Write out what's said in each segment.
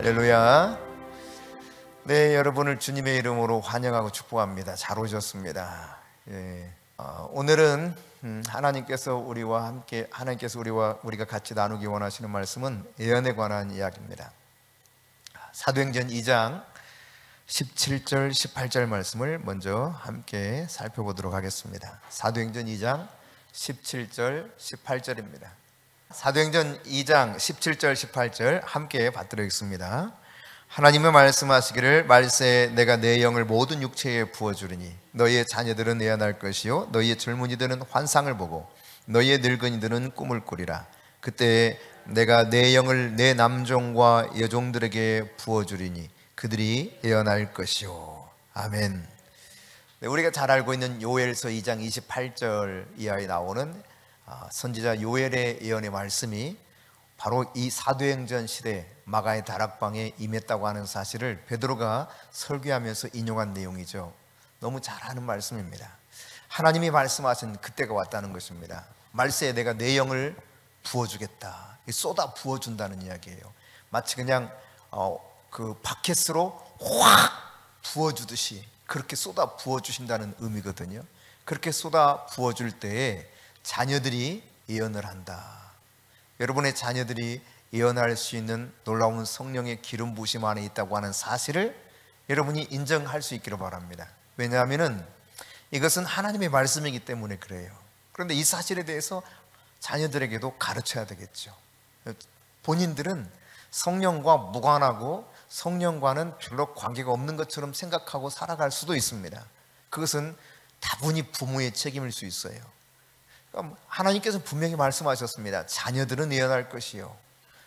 할렐루야. 네, 여러분을 주님의 이름으로 환영하고 축복합니다. 잘 오셨습니다. 오늘은 하나님께서 우리와 우리가 같이 나누기 원하시는 말씀은 예언에 관한 이야기입니다. 사도행전 2장 17절 18절 말씀을 먼저 함께 살펴보도록 하겠습니다. 사도행전 2장 17절 18절입니다. 사도행전 2장 17절 18절 함께 받들어있습니다. 하나님의 말씀하시기를 말세에 내가 내 영을 모든 육체에 부어주리니 너희의 자녀들은 예언할 것이요 너희의 젊은이들은 환상을 보고 너희의 늙은이들은 꿈을 꾸리라. 그때 내가 내 영을 내 남종과 여종들에게 부어주리니 그들이 예언할 것이요. 아멘. 네, 우리가 잘 알고 있는 요엘서 2장 28절 이하에 나오는 선지자 요엘의 예언의 말씀이 바로 이 사도행전 시대 마가의 다락방에 임했다고 하는 사실을 베드로가 설교하면서 인용한 내용이죠. 너무 잘 아는 말씀입니다. 하나님이 말씀하신 그때가 왔다는 것입니다. 말세에 내가 내 영을 부어주겠다, 쏟아 부어준다는 이야기예요. 마치 그냥 그 바켓으로 확 부어주듯이 그렇게 쏟아 부어주신다는 의미거든요. 그렇게 쏟아 부어줄 때에 자녀들이 예언을 한다. 여러분의 자녀들이 예언할 수 있는 놀라운 성령의 기름 부으심 안에 있다고 하는 사실을 여러분이 인정할 수 있기를 바랍니다. 왜냐하면 이것은 하나님의 말씀이기 때문에 그래요. 그런데 이 사실에 대해서 자녀들에게도 가르쳐야 되겠죠. 본인들은 성령과 무관하고 성령과는 별로 관계가 없는 것처럼 생각하고 살아갈 수도 있습니다. 그것은 다분히 부모의 책임일 수 있어요. 하나님께서 분명히 말씀하셨습니다. 자녀들은 예언할 것이요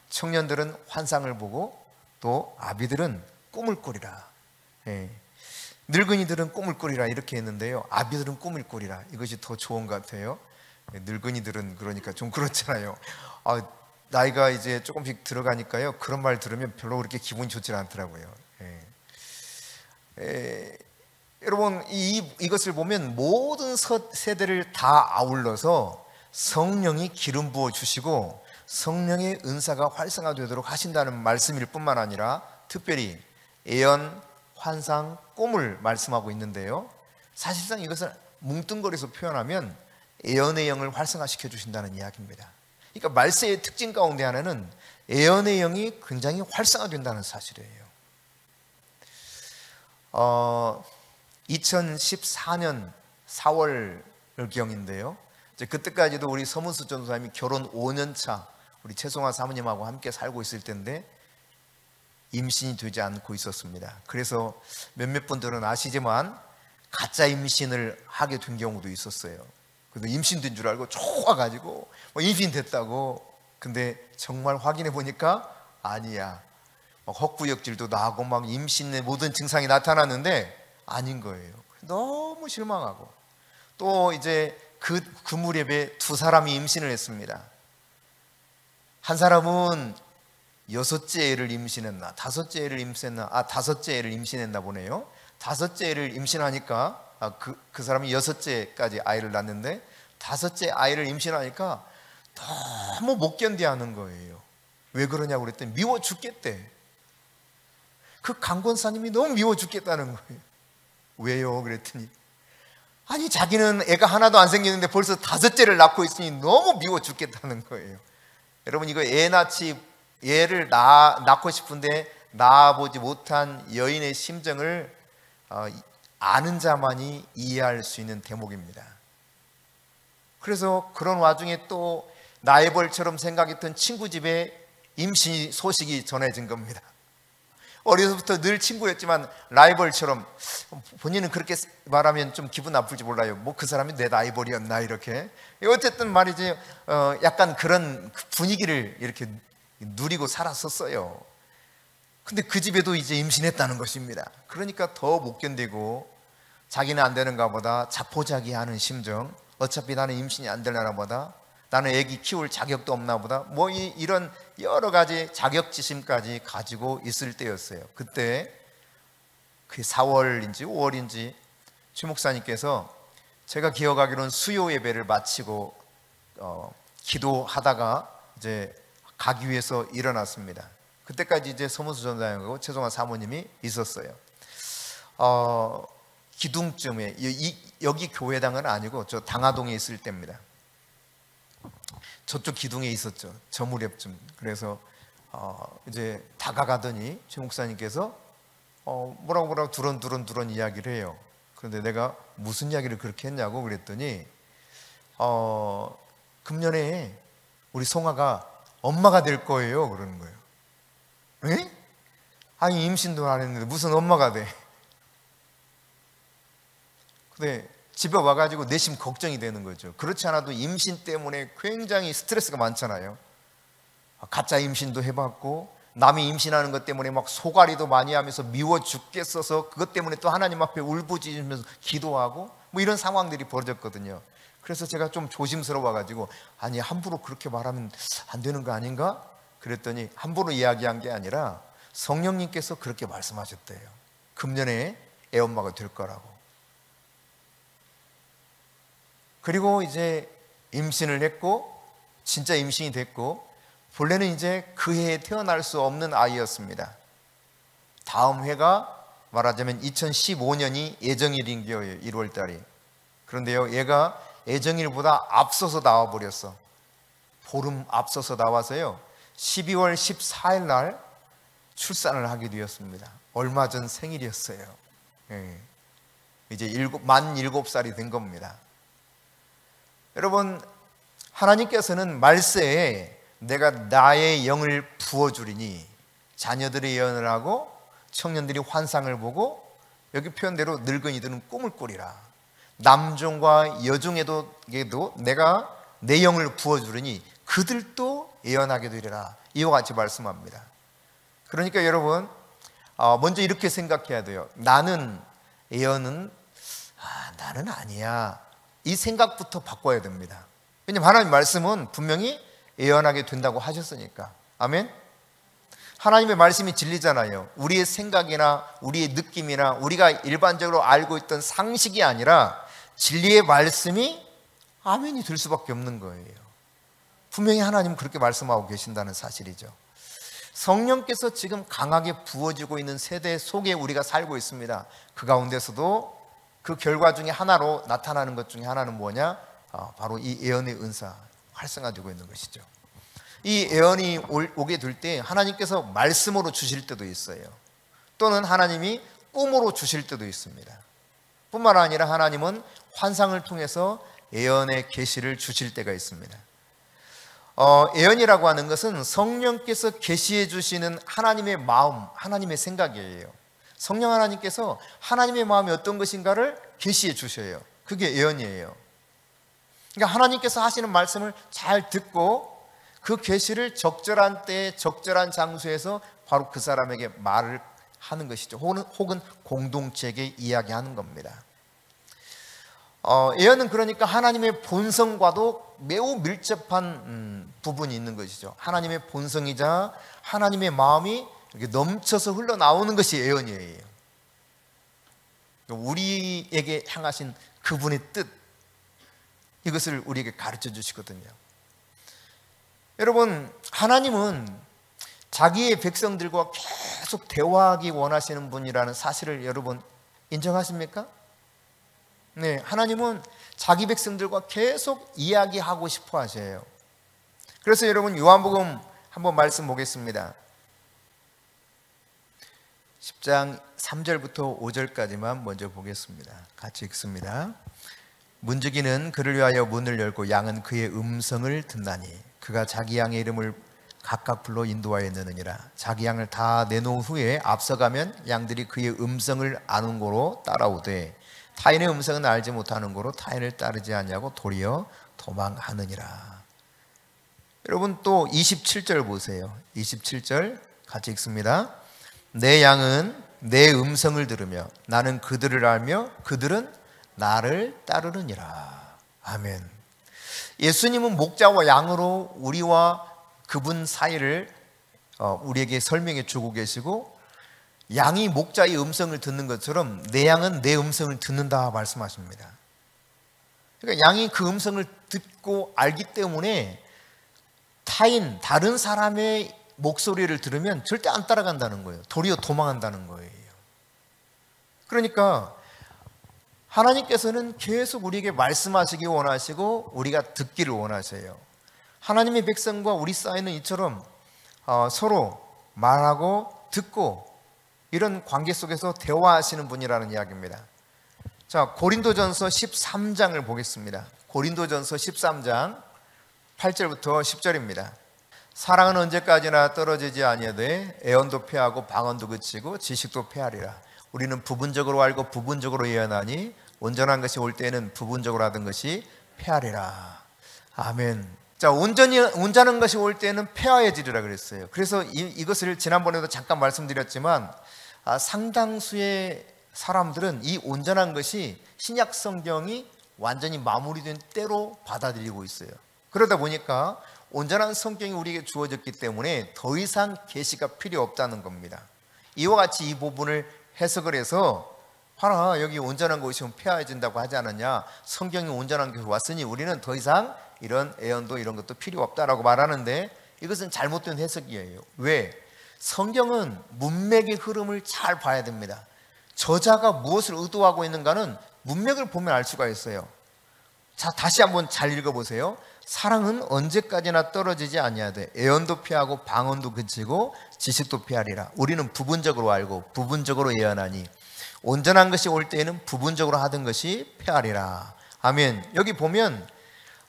청년들은 환상을 보고 또 아비들은 꿈을 꾸리라. 늙은이들은 꿈을 꾸리라 이렇게 했는데요, 아비들은 꿈을 꾸리라, 이것이 더 좋은 것 같아요. 늙은이들은 그러니까 좀 그렇잖아요. 나이가 이제 조금씩 들어가니까요, 그런 말 들으면 별로 그렇게 기분이 좋지 않더라고요. 여러분, 이것을 보면 모든 세대를 다 아울러서 성령이 기름 부어 주시고 성령의 은사가 활성화되도록 하신다는 말씀일 뿐만 아니라 특별히 예언, 환상, 꿈을 말씀하고 있는데요, 사실상 이것을 뭉뚱거려서 표현하면 예언의 영을 활성화시켜 주신다는 이야기입니다. 그러니까 말세의 특징 가운데 하나는 예언의 영이 굉장히 활성화된다는 사실이에요. 2014년 4월경인데요, 그때까지도 우리 서문수 전도사님이 결혼 5년차 우리 최송화 사모님하고 함께 살고 있을 때인데 임신이 되지 않고 있었습니다. 그래서 몇몇 분들은 아시지만 가짜 임신을 하게 된 경우도 있었어요. 그래서 임신된 줄 알고 좋아가지고 임신됐다고. 근데 정말 확인해 보니까 아니야. 헛구역질도 나고 막 임신의 모든 증상이 나타났는데 아닌 거예요. 너무 실망하고, 또 이제 그 무렵에 두 사람이 임신을 했습니다. 한 사람은 6째 애를 임신했나 5째 애를 임신했나, 5째 애를 임신했나 보네요. 5째 애를 임신하니까 그 사람이 6째까지 아이를 낳는데 5째 아이를 임신하니까 너무 못 견뎌하는 거예요. 왜 그러냐고 그랬더니 미워 죽겠대. 그 강권사님이 너무 미워 죽겠다는 거예요. 왜요? 그랬더니 아니 자기는 애가 하나도 안 생기는데 벌써 5째를 낳고 있으니 너무 미워 죽겠다는 거예요. 여러분, 이거 애를 낳고 싶은데 낳아보지 못한 여인의 심정을 아는 자만이 이해할 수 있는 대목입니다. 그래서 그런 와중에 또 나이벌처럼 생각했던 친구 집에 임신 소식이 전해진 겁니다. 어려서부터 늘 친구였지만 라이벌처럼, 본인은 그렇게 말하면 좀 기분 나쁠지 몰라요. 뭐 그 사람이 내 라이벌이었나 이렇게. 어쨌든 말이지, 약간 그런 분위기를 이렇게 누리고 살았었어요. 근데 그 집에도 이제 임신했다는 것입니다. 그러니까 더 못 견디고 자기는 안 되는가 보다 자포자기하는 심정, 어차피 나는 임신이 안 되려나 보다, 나는 애기 키울 자격도 없나 보다, 뭐 이런 여러 가지 자격지심까지 가지고 있을 때였어요. 그때 그게 4월인지 5월인지 최 목사님께서, 제가 기억하기로는 수요 예배를 마치고 기도하다가 이제 가기 위해서 일어났습니다. 그때까지 이제 서문수 전사님하고 최종환 사모님이 있었어요. 기둥쯤에, 여기 교회당은 아니고 저 당하동에 있을 때입니다. 저쪽 기둥에 있었죠. 저 무렵쯤. 그래서 이제 다가가더니 최 목사님께서 뭐라고 두런두런 이야기를 해요. 그런데 내가 무슨 이야기를 그렇게 했냐고 그랬더니 금년에 우리 송아가 엄마가 될 거예요 그러는 거예요. 에? 아니 임신도 안 했는데 무슨 엄마가 돼? 근데 집에 와가지고 내심 걱정이 되는 거죠. 그렇지 않아도 임신 때문에 굉장히 스트레스가 많잖아요. 가짜 임신도 해봤고 남이 임신하는 것 때문에 막 소가리도 많이 하면서 미워 죽겠어서 그것 때문에 또 하나님 앞에 울부짖으면서 기도하고 뭐 이런 상황들이 벌어졌거든요. 그래서 제가 좀 조심스러워가지고 아니 함부로 그렇게 말하면 안 되는 거 아닌가? 그랬더니 함부로 이야기한 게 아니라 성령님께서 그렇게 말씀하셨대요. 금년에 애엄마가 될 거라고. 그리고 이제 임신을 했고 진짜 임신이 됐고 본래는 이제 그 해에 태어날 수 없는 아이였습니다. 다음 해가 말하자면 2015년이 예정일인 거예요. 1월 달이. 그런데요 얘가 예정일보다 앞서서 나와버렸어. 보름 앞서서 나와서요 12월 14일 날 출산을 하게 되었습니다. 얼마 전 생일이었어요. 이제 만 7살이 된 겁니다. 여러분 하나님께서는 말세에 내가 나의 영을 부어주리니 자녀들이 예언을 하고 청년들이 환상을 보고 여기 표현대로 늙은이들은 꿈을 꾸리라. 남종과 여종에도 내가 내 영을 부어주리니 그들도 예언하게 되리라. 이와 같이 말씀합니다. 그러니까 여러분 먼저 이렇게 생각해야 돼요. 나는 예언은 나는 아니야. 이 생각부터 바꿔야 됩니다. 왜냐하면 하나님 말씀은 분명히 예언하게 된다고 하셨으니까. 아멘. 하나님의 말씀이 진리잖아요. 우리의 생각이나 우리의 느낌이나 우리가 일반적으로 알고 있던 상식이 아니라 진리의 말씀이 아멘이 될 수밖에 없는 거예요. 분명히 하나님은 그렇게 말씀하고 계신다는 사실이죠. 성령께서 지금 강하게 부어지고 있는 세대 속에 우리가 살고 있습니다. 그 가운데서도 그 결과 중에 하나로 나타나는 것 중에 하나는 뭐냐? 바로 이 예언의 은사 활성화되고 있는 것이죠. 이 예언이 오게 될 때 하나님께서 말씀으로 주실 때도 있어요. 또는 하나님이 꿈으로 주실 때도 있습니다. 뿐만 아니라 하나님은 환상을 통해서 예언의 계시를 주실 때가 있습니다. 예언이라고 하는 것은 성령께서 계시해 주시는 하나님의 마음, 하나님의 생각이에요. 성령 하나님께서 하나님의 마음이 어떤 것인가를 계시해 주셔요. 그게 예언이에요. 그러니까 하나님께서 하시는 말씀을 잘 듣고 그 계시를 적절한 때에 적절한 장소에서 바로 그 사람에게 말을 하는 것이죠. 혹은 공동체에게 이야기하는 겁니다. 예언은 그러니까 하나님의 본성과도 매우 밀접한 부분이 있는 것이죠. 하나님의 본성이자 하나님의 마음이 이렇게 넘쳐서 흘러나오는 것이 예언이에요. 우리에게 향하신 그분의 뜻, 이것을 우리에게 가르쳐 주시거든요. 여러분, 하나님은 자기의 백성들과 계속 대화하기 원하시는 분이라는 사실을 여러분 인정하십니까? 네, 하나님은 자기 백성들과 계속 이야기하고 싶어 하셔요. 그래서 여러분 요한복음 한번 말씀 보겠습니다. 10장 3절부터 5절까지만 먼저 보겠습니다. 같이 읽습니다. 문지기는 그를 위하여 문을 열고 양은 그의 음성을 듣나니 그가 자기 양의 이름을 각각 불러 인도하여 내느니라. 자기 양을 다 내놓은 후에 앞서가면 양들이 그의 음성을 아는 고로 따라오되 타인의 음성은 알지 못하는 고로 타인을 따르지 않냐고 도리어 도망하느니라. 여러분 또 27절 보세요. 27절 같이 읽습니다. 내 양은 내 음성을 들으며 나는 그들을 알며 그들은 나를 따르느니라. 아멘. 예수님은 목자와 양으로 우리와 그분 사이를 우리에게 설명해 주고 계시고, 양이 목자의 음성을 듣는 것처럼 내 양은 내 음성을 듣는다 말씀하십니다. 그러니까 양이 그 음성을 듣고 알기 때문에 다른 사람의 목소리를 들으면 절대 안 따라간다는 거예요. 도리어 도망한다는 거예요. 그러니까 하나님께서는 계속 우리에게 말씀하시기 원하시고 우리가 듣기를 원하세요. 하나님의 백성과 우리 사이는 이처럼 서로 말하고 듣고 이런 관계 속에서 대화하시는 분이라는 이야기입니다. 자, 고린도전서 13장을 보겠습니다. 고린도전서 13장 8절부터 10절입니다. 사랑은 언제까지나 떨어지지 아니하되 애언도 패하고 방언도 그치고 지식도 패하리라. 우리는 부분적으로 알고 부분적으로 예언하니 온전한 것이 올 때에는 부분적으로 하던 것이 패하리라. 아멘. 자, 온전한 것이 올 때는 패하여지리라 그랬어요. 그래서 이것을 지난번에도 잠깐 말씀드렸지만 상당수의 사람들은 이 온전한 것이 신약 성경이 완전히 마무리된 때로 받아들이고 있어요. 그러다 보니까 온전한 성경이 우리에게 주어졌기 때문에 더 이상 계시가 필요 없다는 겁니다. 이와 같이 이 부분을 해석을 해서 하나 여기 온전한 것이 폐하해진다고 하지 않았냐, 성경이 온전한 것이 왔으니 우리는 더 이상 이런 애언도 이런 것도 필요 없다라고 말하는데 이것은 잘못된 해석이에요. 왜? 성경은 문맥의 흐름을 잘 봐야 됩니다. 저자가 무엇을 의도하고 있는가는 문맥을 보면 알 수가 있어요. 자, 다시 한번 잘 읽어보세요. 사랑은 언제까지나 떨어지지 아니하되 애언도 피하고 방언도 그치고 지식도 피하리라. 우리는 부분적으로 알고 부분적으로 예언하니 온전한 것이 올 때에는 부분적으로 하던 것이 피하리라. 아멘. 여기 보면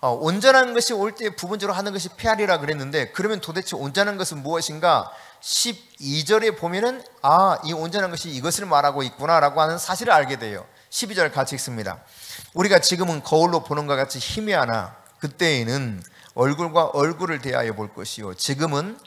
온전한 것이 올 때 부분적으로 하는 것이 피하리라 그랬는데 그러면 도대체 온전한 것은 무엇인가? 12절에 보면은 이 온전한 것이 이것을 말하고 있구나라고 하는 사실을 알게 돼요. 12절 같이 읽습니다. 우리가 지금은 거울로 보는 것 같이 희미하나 그때에는 얼굴과 얼굴을 대하여 볼 것이요 지금은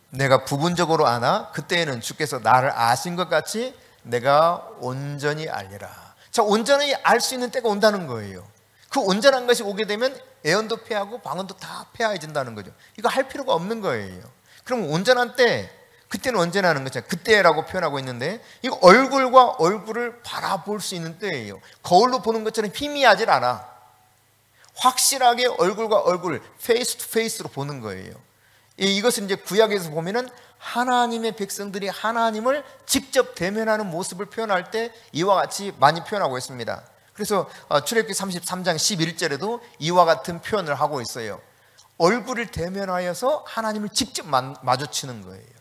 내가 부분적으로 아나 그때에는 주께서 나를 아신 것 같이 내가 온전히 알리라. 자, 온전히 알 수 있는 때가 온다는 거예요. 그 온전한 것이 오게 되면 애언도 폐하고 방언도 다 폐하해진다는 거죠. 이거 할 필요가 없는 거예요. 그럼 온전한 때, 그때는 언제나 하는 거죠. 그때라고 표현하고 있는데 이거 얼굴과 얼굴을 바라볼 수 있는 때예요. 거울로 보는 것처럼 희미하질 않아. 확실하게 얼굴과 얼굴, 페이스 투 페이스로 보는 거예요. 이것은 이제 구약에서 보면은 하나님의 백성들이 하나님을 직접 대면하는 모습을 표현할 때 이와 같이 많이 표현하고 있습니다. 그래서 출애굽기 33장 11절에도 이와 같은 표현을 하고 있어요. 얼굴을 대면하여서 하나님을 직접 마주치는 거예요.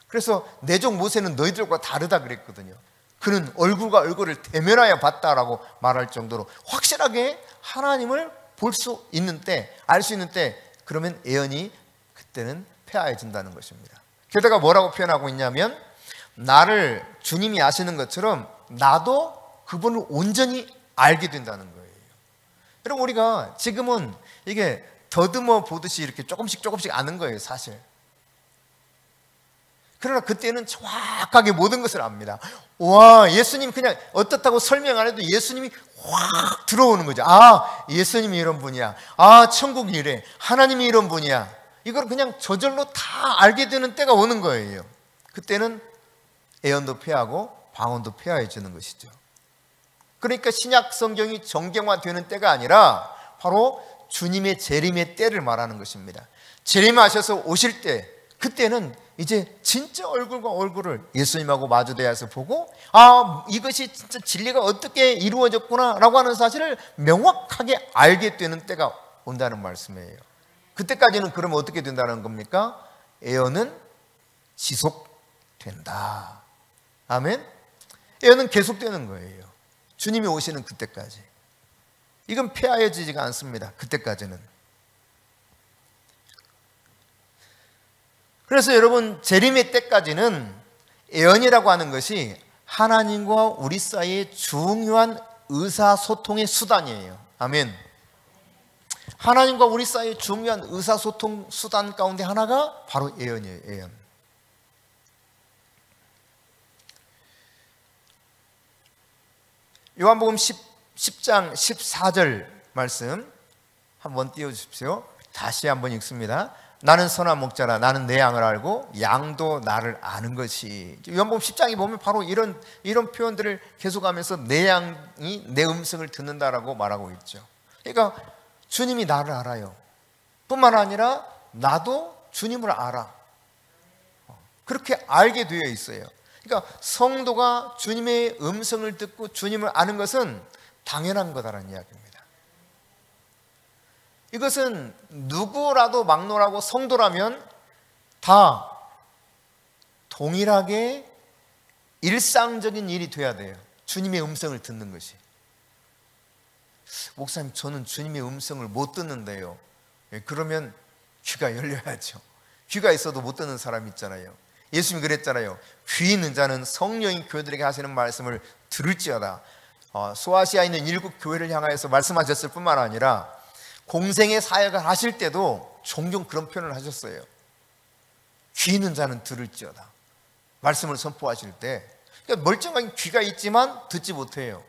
그래서 내 종 모세는 너희들과 다르다 그랬거든요. 그는 얼굴과 얼굴을 대면하여 봤다라고 말할 정도로 확실하게 하나님을 볼 수 있는 때, 알 수 있는 때, 그러면 애언이 그때는 폐하해진다는 것입니다. 게다가 뭐라고 표현하고 있냐면 나를 주님이 아시는 것처럼 나도 그분을 온전히 알게 된다는 거예요. 여러분, 우리가 지금은 이게 더듬어 보듯이 이렇게 조금씩 아는 거예요, 사실. 그러나 그때는 정확하게 모든 것을 압니다. 와, 예수님 그냥 어떻다고 설명 안 해도 예수님이 확 들어오는 거죠. 예수님이 이런 분이야. 천국이 이래. 하나님이 이런 분이야. 이걸 그냥 저절로 다 알게 되는 때가 오는 거예요. 그때는 애언도 폐하고 방언도 폐하해지는 것이죠. 그러니까 신약 성경이 정경화되는 때가 아니라 바로 주님의 재림의 때를 말하는 것입니다. 재림하셔서 오실 때, 그때는 이제 진짜 얼굴과 얼굴을 예수님하고 마주대해서 보고 이것이 진짜 진리가 어떻게 이루어졌구나 라고 하는 사실을 명확하게 알게 되는 때가 온다는 말씀이에요. 그때까지는 그러면 어떻게 된다는 겁니까? 애언은 지속된다. 아멘? 애언은 계속되는 거예요. 주님이 오시는 그때까지. 이건 폐하여지지가 않습니다. 그때까지는. 그래서 여러분, 재림의 때까지는 애언이라고 하는 것이 하나님과 우리 사이의 중요한 의사소통의 수단이에요. 아멘. 하나님과 우리 사이의 중요한 의사소통 수단 가운데 하나가 바로 애언이에요. 애언. 요한복음 10장 14절 말씀 한번 띄워주십시오. 다시 한번 읽습니다. 나는 선한 목자라. 나는 내 양을 알고 양도 나를 아는 것이. 요한복음 10장에 보면 바로 이런 표현들을 계속하면서 내 양이 내 음성을 듣는다라고 말하고 있죠. 그러니까 주님이 나를 알아요. 뿐만 아니라 나도 주님을 알아. 그렇게 알게 되어 있어요. 그러니까 성도가 주님의 음성을 듣고 주님을 아는 것은 당연한 거다라는 이야기입니다. 이것은 누구라도 막론하고 성도라면 다 동일하게 일상적인 일이 돼야 돼요. 주님의 음성을 듣는 것이. 목사님, 저는 주님의 음성을 못 듣는데요. 그러면 귀가 열려야죠. 귀가 있어도 못 듣는 사람 있잖아요. 예수님이 그랬잖아요. 귀 있는 자는 성령이 교회들에게 하시는 말씀을 들을지어다. 소아시아에 있는 7 교회를 향하여서 말씀하셨을 뿐만 아니라 공생의 사역을 하실 때도 종종 그런 표현을 하셨어요. 귀 있는 자는 들을지어다. 말씀을 선포하실 때, 그러니까 멀쩡한 귀가 있지만 듣지 못해요.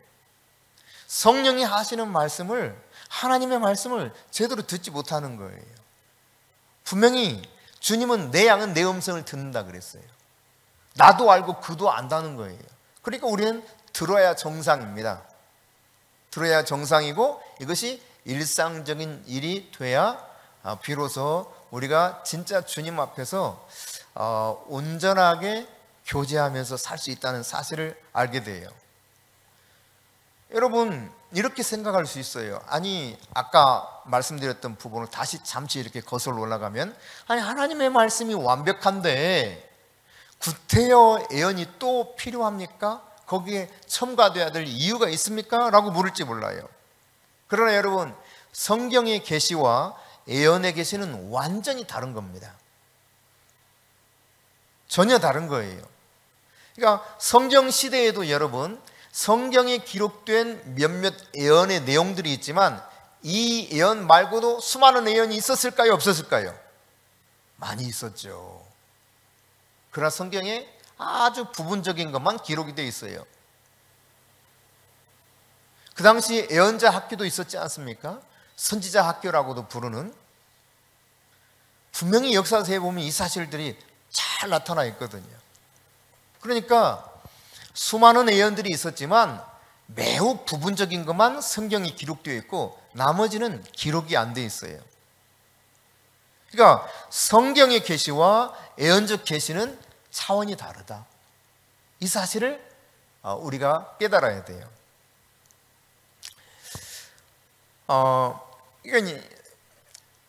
성령이 하시는 말씀을, 하나님의 말씀을 제대로 듣지 못하는 거예요. 분명히 주님은 내 양은 내 음성을 듣는다 그랬어요. 나도 알고 그도 안다는 거예요. 그러니까 우리는 들어야 정상입니다. 들어야 정상이고 이것이 일상적인 일이 돼야 비로소 우리가 진짜 주님 앞에서 온전하게 교제하면서 살 수 있다는 사실을 알게 돼요. 여러분, 이렇게 생각할 수 있어요. 아니, 아까 말씀드렸던 부분을 다시 잠시 이렇게 거슬러 올라가면, 아니, 하나님의 말씀이 완벽한데 구태여 예언이 또 필요합니까? 거기에 첨가돼야 될 이유가 있습니까? 라고 물을지 몰라요. 그러나 여러분, 성경의 계시와 예언의 계시는 완전히 다른 겁니다. 전혀 다른 거예요. 그러니까 성경 시대에도 여러분, 성경에 기록된 몇몇 예언의 내용들이 있지만 이 예언 말고도 수많은 예언이 있었을까요? 없었을까요? 많이 있었죠. 그러나 성경에 아주 부분적인 것만 기록이 되어 있어요. 그 당시 예언자 학교도 있었지 않습니까? 선지자 학교라고도 부르는. 분명히 역사서에 보면 이 사실들이 잘 나타나 있거든요. 그러니까 수많은 예언들이 있었지만 매우 부분적인 것만 성경이 기록되어 있고 나머지는 기록이 안 돼 있어요. 그러니까 성경의 계시와 예언적 계시는 차원이 다르다. 이 사실을 우리가 깨달아야 돼요.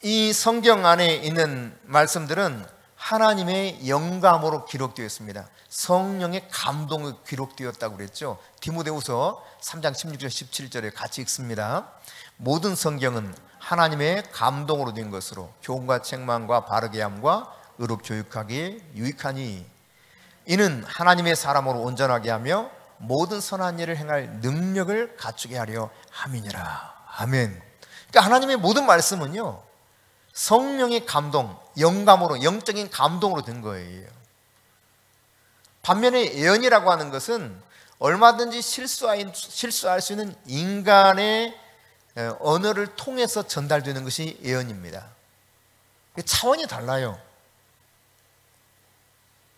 이 성경 안에 있는 말씀들은 하나님의 영감으로 기록되어 있습니다. 성령의 감동으로 기록되었다고 그랬죠. 디모데후서 3장 16절 17절에 같이 읽습니다. 모든 성경은 하나님의 감동으로 된 것으로 교훈과 책망과 바르게 함과 의롭 교육하기에 유익하니 이는 하나님의 사람으로 온전하게 하며 모든 선한 일을 행할 능력을 갖추게 하려 함이니라. 아멘. 그러니까 하나님의 모든 말씀은요, 성령의 감동, 영감으로, 영적인 감동으로 된 거예요. 반면에 예언이라고 하는 것은 얼마든지 실수할 수 있는 인간의 언어를 통해서 전달되는 것이 예언입니다. 차원이 달라요.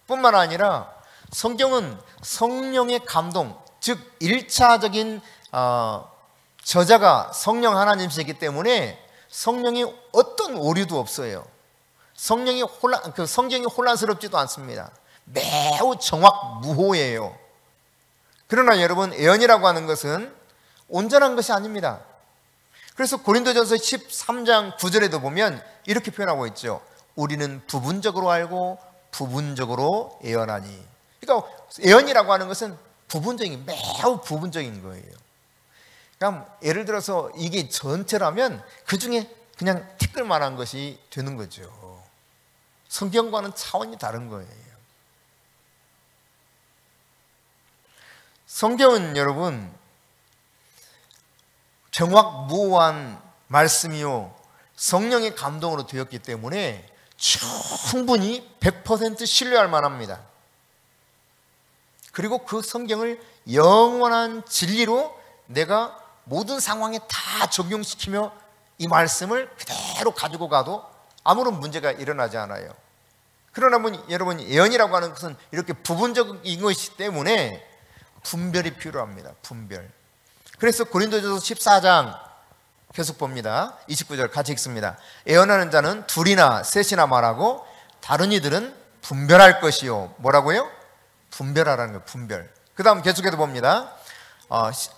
뿐만 아니라 성경은 성령의 감동, 즉 1차적인 저자가 성령 하나님이시기 때문에 성령이 어떤 오류도 없어요. 성경이 혼란스럽지도 않습니다. 매우 정확무호예요. 그러나 여러분, 예언이라고 하는 것은 온전한 것이 아닙니다. 그래서 고린도전서 13장 9절에도 보면 이렇게 표현하고 있죠. 우리는 부분적으로 알고 부분적으로 예언하니. 그러니까 예언이라고 하는 것은 매우 부분적인 거예요. 그럼 예를 들어서 이게 전체라면 그 중에 그냥 티끌만한 것이 되는 거죠. 성경과는 차원이 다른 거예요. 성경은 여러분 정확무오한 말씀이요 성령의 감동으로 되었기 때문에 충분히 100% 신뢰할 만합니다. 그리고 그 성경을 영원한 진리로 내가 모든 상황에 다 적용시키며 이 말씀을 그대로 가지고 가도 아무런 문제가 일어나지 않아요. 그러나 여러분, 예언이라고 하는 것은 이렇게 부분적인 것이기 때문에 분별이 필요합니다. 분별. 그래서 고린도전서 14장 계속 봅니다. 29절 같이 읽습니다. 예언하는 자는 둘이나 셋이나 말하고 다른 이들은 분별할 것이요. 뭐라고요? 분별하라는 거예요. 분별. 그 다음 계속해서 봅니다.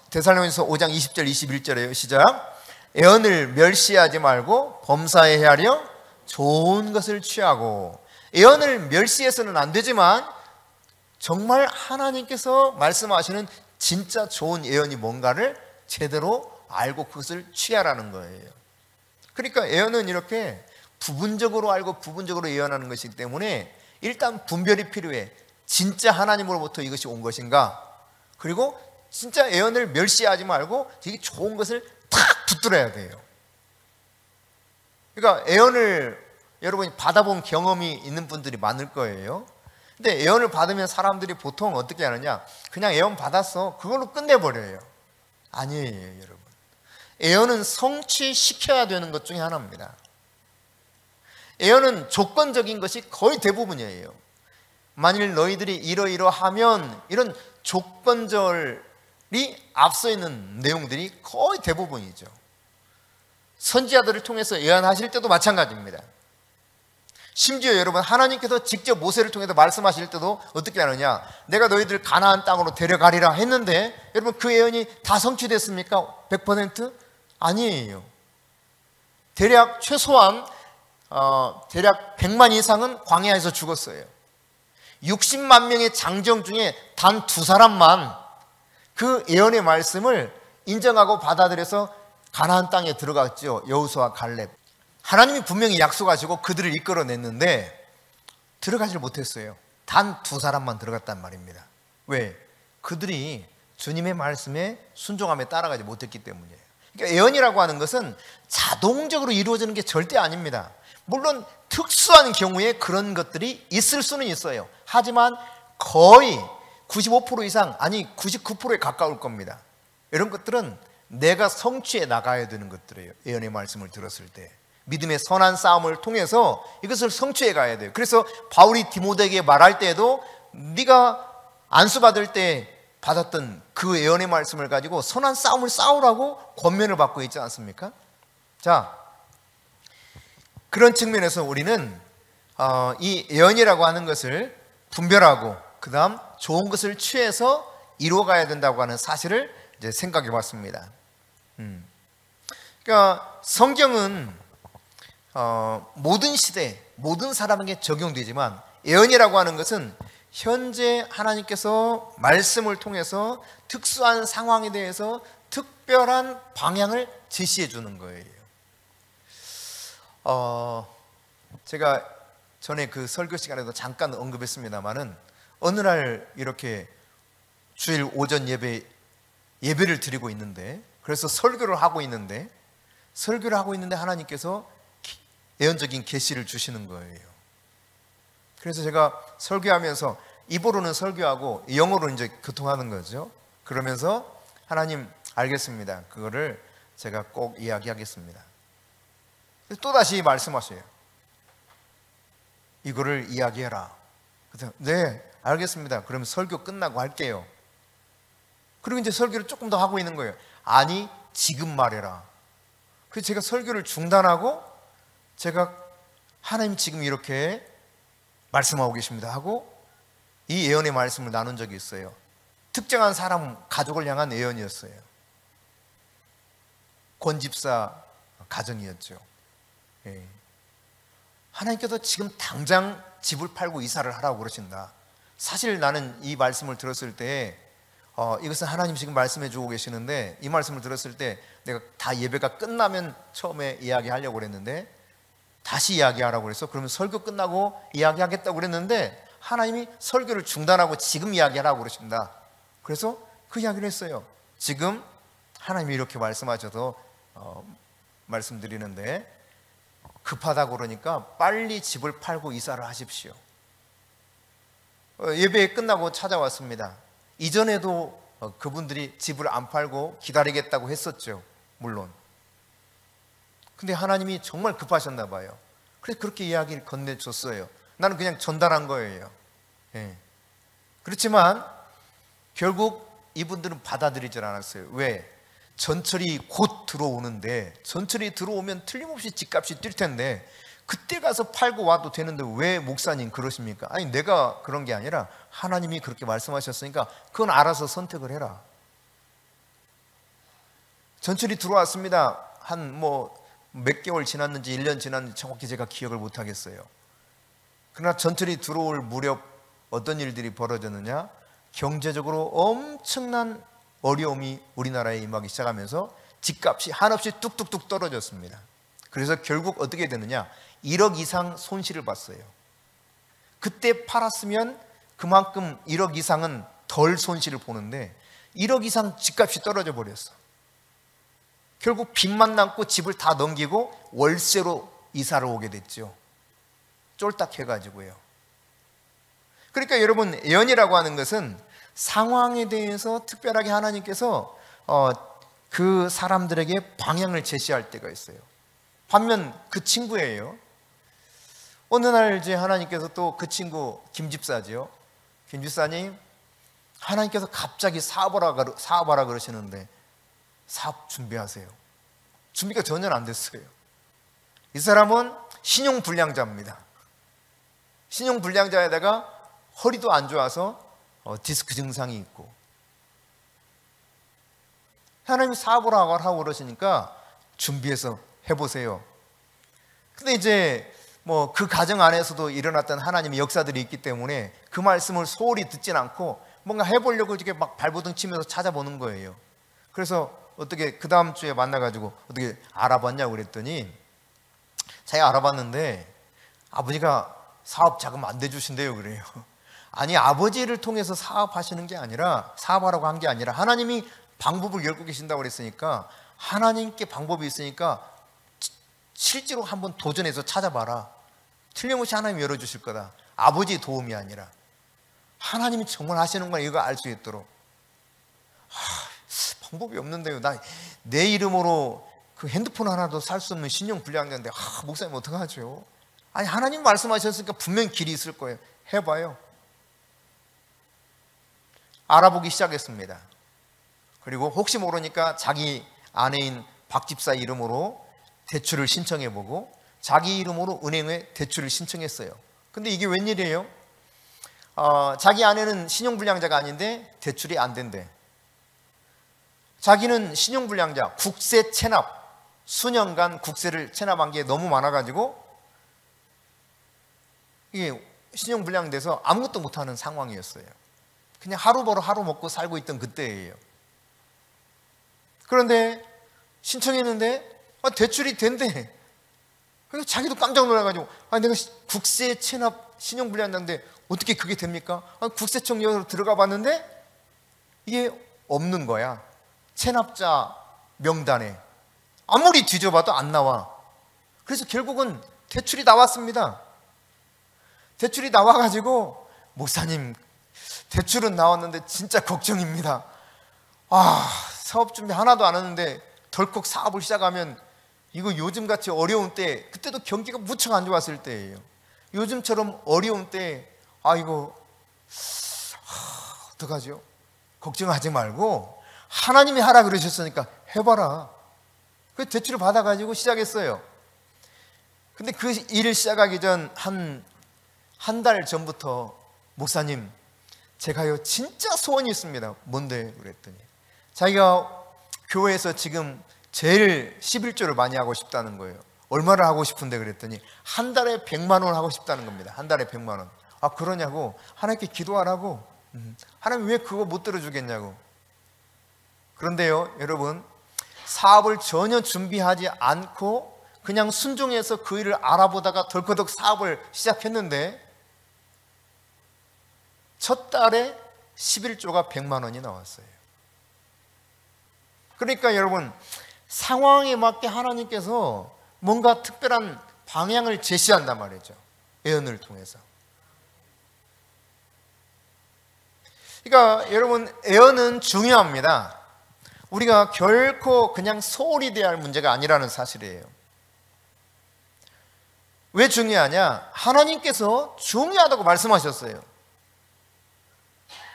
데살로니가서 5장 20절 21절에요. 시작. 애언을 멸시하지 말고 범사에 헤아려 좋은 것을 취하고. 애언을 멸시해서는 안 되지만 정말 하나님께서 말씀하시는 진짜 좋은 애언이 뭔가를 제대로 알고 그것을 취하라는 거예요. 그러니까 애언은 이렇게 부분적으로 알고 부분적으로 예언하는 것이기 때문에 일단 분별이 필요해. 진짜 하나님으로부터 이것이 온 것인가? 그리고 진짜 애언을 멸시하지 말고 되게 좋은 것을 탁 붙들어야 돼요. 그러니까 애언을 여러분이 받아본 경험이 있는 분들이 많을 거예요. 근데 애언을 받으면 사람들이 보통 어떻게 하느냐? 그냥 애언 받았어. 그걸로 끝내버려요. 아니에요, 여러분. 애언은 성취시켜야 되는 것 중에 하나입니다. 애언은 조건적인 것이 거의 대부분이에요. 만일 너희들이 이러이러하면, 이런 조건절이 앞서 있는 내용들이 거의 대부분이죠. 선지자들을 통해서 예언하실 때도 마찬가지입니다. 심지어 여러분, 하나님께서 직접 모세를 통해서 말씀하실 때도 어떻게 하느냐? 내가 너희들 가나안 땅으로 데려가리라 했는데 여러분, 그 예언이 다 성취됐습니까? 100%? 아니에요. 대략 최소한 대략 100만 이상은 광야에서 죽었어요. 60만 명의 장정 중에 단 2사람만 그 예언의 말씀을 인정하고 받아들여서 가나안 땅에 들어갔죠. 여호수아, 갈렙. 하나님이 분명히 약속하시고 그들을 이끌어냈는데 들어가질 못했어요. 단 2사람만 들어갔단 말입니다. 왜? 그들이 주님의 말씀에 순종함에 따라가지 못했기 때문이에요. 그러니까 예언이라고 하는 것은 자동적으로 이루어지는 게 절대 아닙니다. 물론 특수한 경우에 그런 것들이 있을 수는 있어요. 하지만 거의 95% 이상, 아니 99%에 가까울 겁니다. 이런 것들은 내가 성취해 나가야 되는 것들이에요. 예언의 말씀을 들었을 때 믿음의 선한 싸움을 통해서 이것을 성취해 가야 돼요. 그래서 바울이 디모데에게 말할 때에도 네가 안수받을 때 받았던 그 예언의 말씀을 가지고 선한 싸움을 싸우라고 권면을 받고 있지 않습니까? 자, 그런 측면에서 우리는 이 예언이라고 하는 것을 분별하고 그 다음 좋은 것을 취해서 이루어가야 된다고 하는 사실을 이제 생각해 봤습니다. 그러니까 성경은 모든 시대, 모든 사람에게 적용되지만 예언이라고 하는 것은 현재 하나님께서 말씀을 통해서 특수한 상황에 대해서 특별한 방향을 제시해 주는 거예요. 제가 전에 그 설교 시간에도 잠깐 언급했습니다만은 어느 날 이렇게 주일 오전 예배를 드리고 있는데, 그래서 설교를 하고 있는데 하나님께서 예언적인 계시를 주시는 거예요. 그래서 제가 설교하면서 입으로는 설교하고 영어로 이제 교통하는 거죠. 그러면서 하나님, 알겠습니다. 그거를 제가 꼭 이야기하겠습니다. 또다시 말씀하세요. 이거를 이야기해라. 그래서 네, 알겠습니다. 그러면 설교 끝나고 할게요. 그리고 이제 설교를 조금 더 하고 있는 거예요. 아니, 지금 말해라. 그래서 제가 설교를 중단하고 제가 하나님 지금 이렇게 말씀하고 계십니다 하고 이 예언의 말씀을 나눈 적이 있어요. 특정한 사람, 가족을 향한 예언이었어요. 권 집사 가정이었죠. 예. 하나님께서 지금 당장 집을 팔고 이사를 하라고 그러신다. 사실 나는 이 말씀을 들었을 때 이것은 하나님 지금 말씀해 주고 계시는데, 이 말씀을 들었을 때 내가 다 예배가 끝나면 처음에 이야기하려고 그랬는데 다시 이야기하라고 그랬어. 그러면 설교 끝나고 이야기하겠다고 그랬는데 하나님이 설교를 중단하고 지금 이야기하라고 그러신다. 그래서 그 이야기를 했어요. 지금 하나님이 이렇게 말씀하셔서 말씀드리는데 급하다고 그러니까 빨리 집을 팔고 이사를 하십시오. 예배 끝나고 찾아왔습니다. 이전에도 그분들이 집을 안 팔고 기다리겠다고 했었죠. 물론. 근데 하나님이 정말 급하셨나 봐요. 그래서 그렇게 이야기를 건네줬어요. 나는 그냥 전달한 거예요. 예. 그렇지만 결국 이분들은 받아들이질 않았어요. 왜? 전철이 곧 들어오는데, 전철이 들어오면 틀림없이 집값이 뛸 텐데 그때 가서 팔고 와도 되는데 왜 목사님 그러십니까? 아니, 내가 그런 게 아니라 하나님이 그렇게 말씀하셨으니까 그건 알아서 선택을 해라. 전철이 들어왔습니다. 한 몇 개월 지났는지 1년 지났는지 정확히 제가 기억을 못 하겠어요. 그러나 전철이 들어올 무렵 어떤 일들이 벌어졌느냐? 경제적으로 엄청난 어려움이 우리나라에 임하기 시작하면서 집값이 한없이 뚝뚝뚝 떨어졌습니다. 그래서 결국 어떻게 되느냐? 1억 이상 손실을 봤어요. 그때 팔았으면 그만큼 1억 이상은 덜 손실을 보는데 1억 이상 집값이 떨어져 버렸어. 결국 빚만 남고 집을 다 넘기고 월세로 이사를 오게 됐죠. 쫄딱 해가지고요. 그러니까 여러분, 예언이라고 하는 것은 상황에 대해서 특별하게 하나님께서 그 사람들에게 방향을 제시할 때가 있어요. 반면 그 친구예요. 어느 날 이제 하나님께서 또 그 친구 김집사지요. 김집사님, 하나님께서 갑자기 사업하라 그러시는데 사업 준비하세요. 준비가 전혀 안 됐어요. 이 사람은 신용불량자입니다. 신용불량자에다가 허리도 안 좋아서 디스크 증상이 있고, 하나님이 사업을 하고 그러시니까 준비해서 해보세요. 근데 이제 그 가정 안에서도 일어났던 하나님의 역사들이 있기 때문에 그 말씀을 소홀히 듣진 않고 뭔가 해보려고 이렇게 막 발버둥 치면서 찾아보는 거예요. 그래서 어떻게 그 다음 주에 만나가지고 어떻게 알아봤냐고 그랬더니 자기가 알아봤는데 아버지가 사업 자금 안 대주신대요 그래요. 아니, 아버지를 통해서 사업하시는 게 아니라, 사업하라고 한 게 아니라 하나님이 방법을 열고 계신다고 그랬으니까 하나님께 방법이 있으니까 실제로 한번 도전해서 찾아봐라. 틀림없이 하나님이 열어주실 거다. 아버지의 도움이 아니라 하나님이 정말 하시는 걸 이거 알 수 있도록. 방법이 없는데요. 내 이름으로 그 핸드폰 하나도 살 수 없는 신용불량자인데 목사님 어떡하죠? 아니, 하나님 말씀하셨으니까 분명히 길이 있을 거예요. 해봐요. 알아보기 시작했습니다. 그리고 혹시 모르니까 자기 아내인 박 집사 이름으로 대출을 신청해보고 자기 이름으로 은행에 대출을 신청했어요. 근데 이게 웬일이에요? 자기 아내는 신용불량자가 아닌데 대출이 안 된대. 자기는 신용불량자, 국세 체납, 수년간 국세를 체납한 게 너무 많아가지고 이게 신용불량돼서 아무것도 못하는 상황이었어요. 그냥 하루 벌어 하루 먹고 살고 있던 그때예요. 그런데 신청했는데 대출이 된대. 그래서 자기도 깜짝 놀라가지고 내가 국세 체납 신용불량자인데 어떻게 그게 됩니까? 국세청에서 들어가 봤는데 이게 없는 거야. 체납자 명단에 아무리 뒤져봐도 안 나와. 그래서 결국은 대출이 나왔습니다. 대출이 나와가지고 목사님, 대출은 나왔는데 진짜 걱정입니다. 사업 준비 하나도 안 했는데 덜컥 사업을 시작하면 이거 요즘같이 어려운 때, 그때도 경기가 무척 안 좋았을 때예요. 요즘처럼 어려운 때 이거 어떡하죠? 걱정하지 말고 하나님이 하라 그러셨으니까 해봐라. 그 대출을 받아가지고 시작했어요. 근데 그 일을 시작하기 전 한 달 전부터 목사님, 제가요 진짜 소원이 있습니다. 뭔데? 그랬더니 자기가 교회에서 지금 제일 11조를 많이 하고 싶다는 거예요. 얼마를 하고 싶은데 그랬더니 한 달에 100만 원 하고 싶다는 겁니다. 한 달에 100만 원. 그러냐고. 하나님께 기도하라고. 하나님 왜 그거 못 들어주겠냐고. 그런데요 여러분, 사업을 전혀 준비하지 않고 그냥 순종해서 그 일을 알아보다가 덜커덕 사업을 시작했는데 첫 달에 11조가 100만 원이 나왔어요. 그러니까 여러분, 상황에 맞게 하나님께서 뭔가 특별한 방향을 제시한단 말이죠. 예언을 통해서. 그러니까 여러분, 예언은 중요합니다. 우리가 결코 그냥 소홀히 대할 문제가 아니라는 사실이에요. 왜 중요하냐? 하나님께서 중요하다고 말씀하셨어요.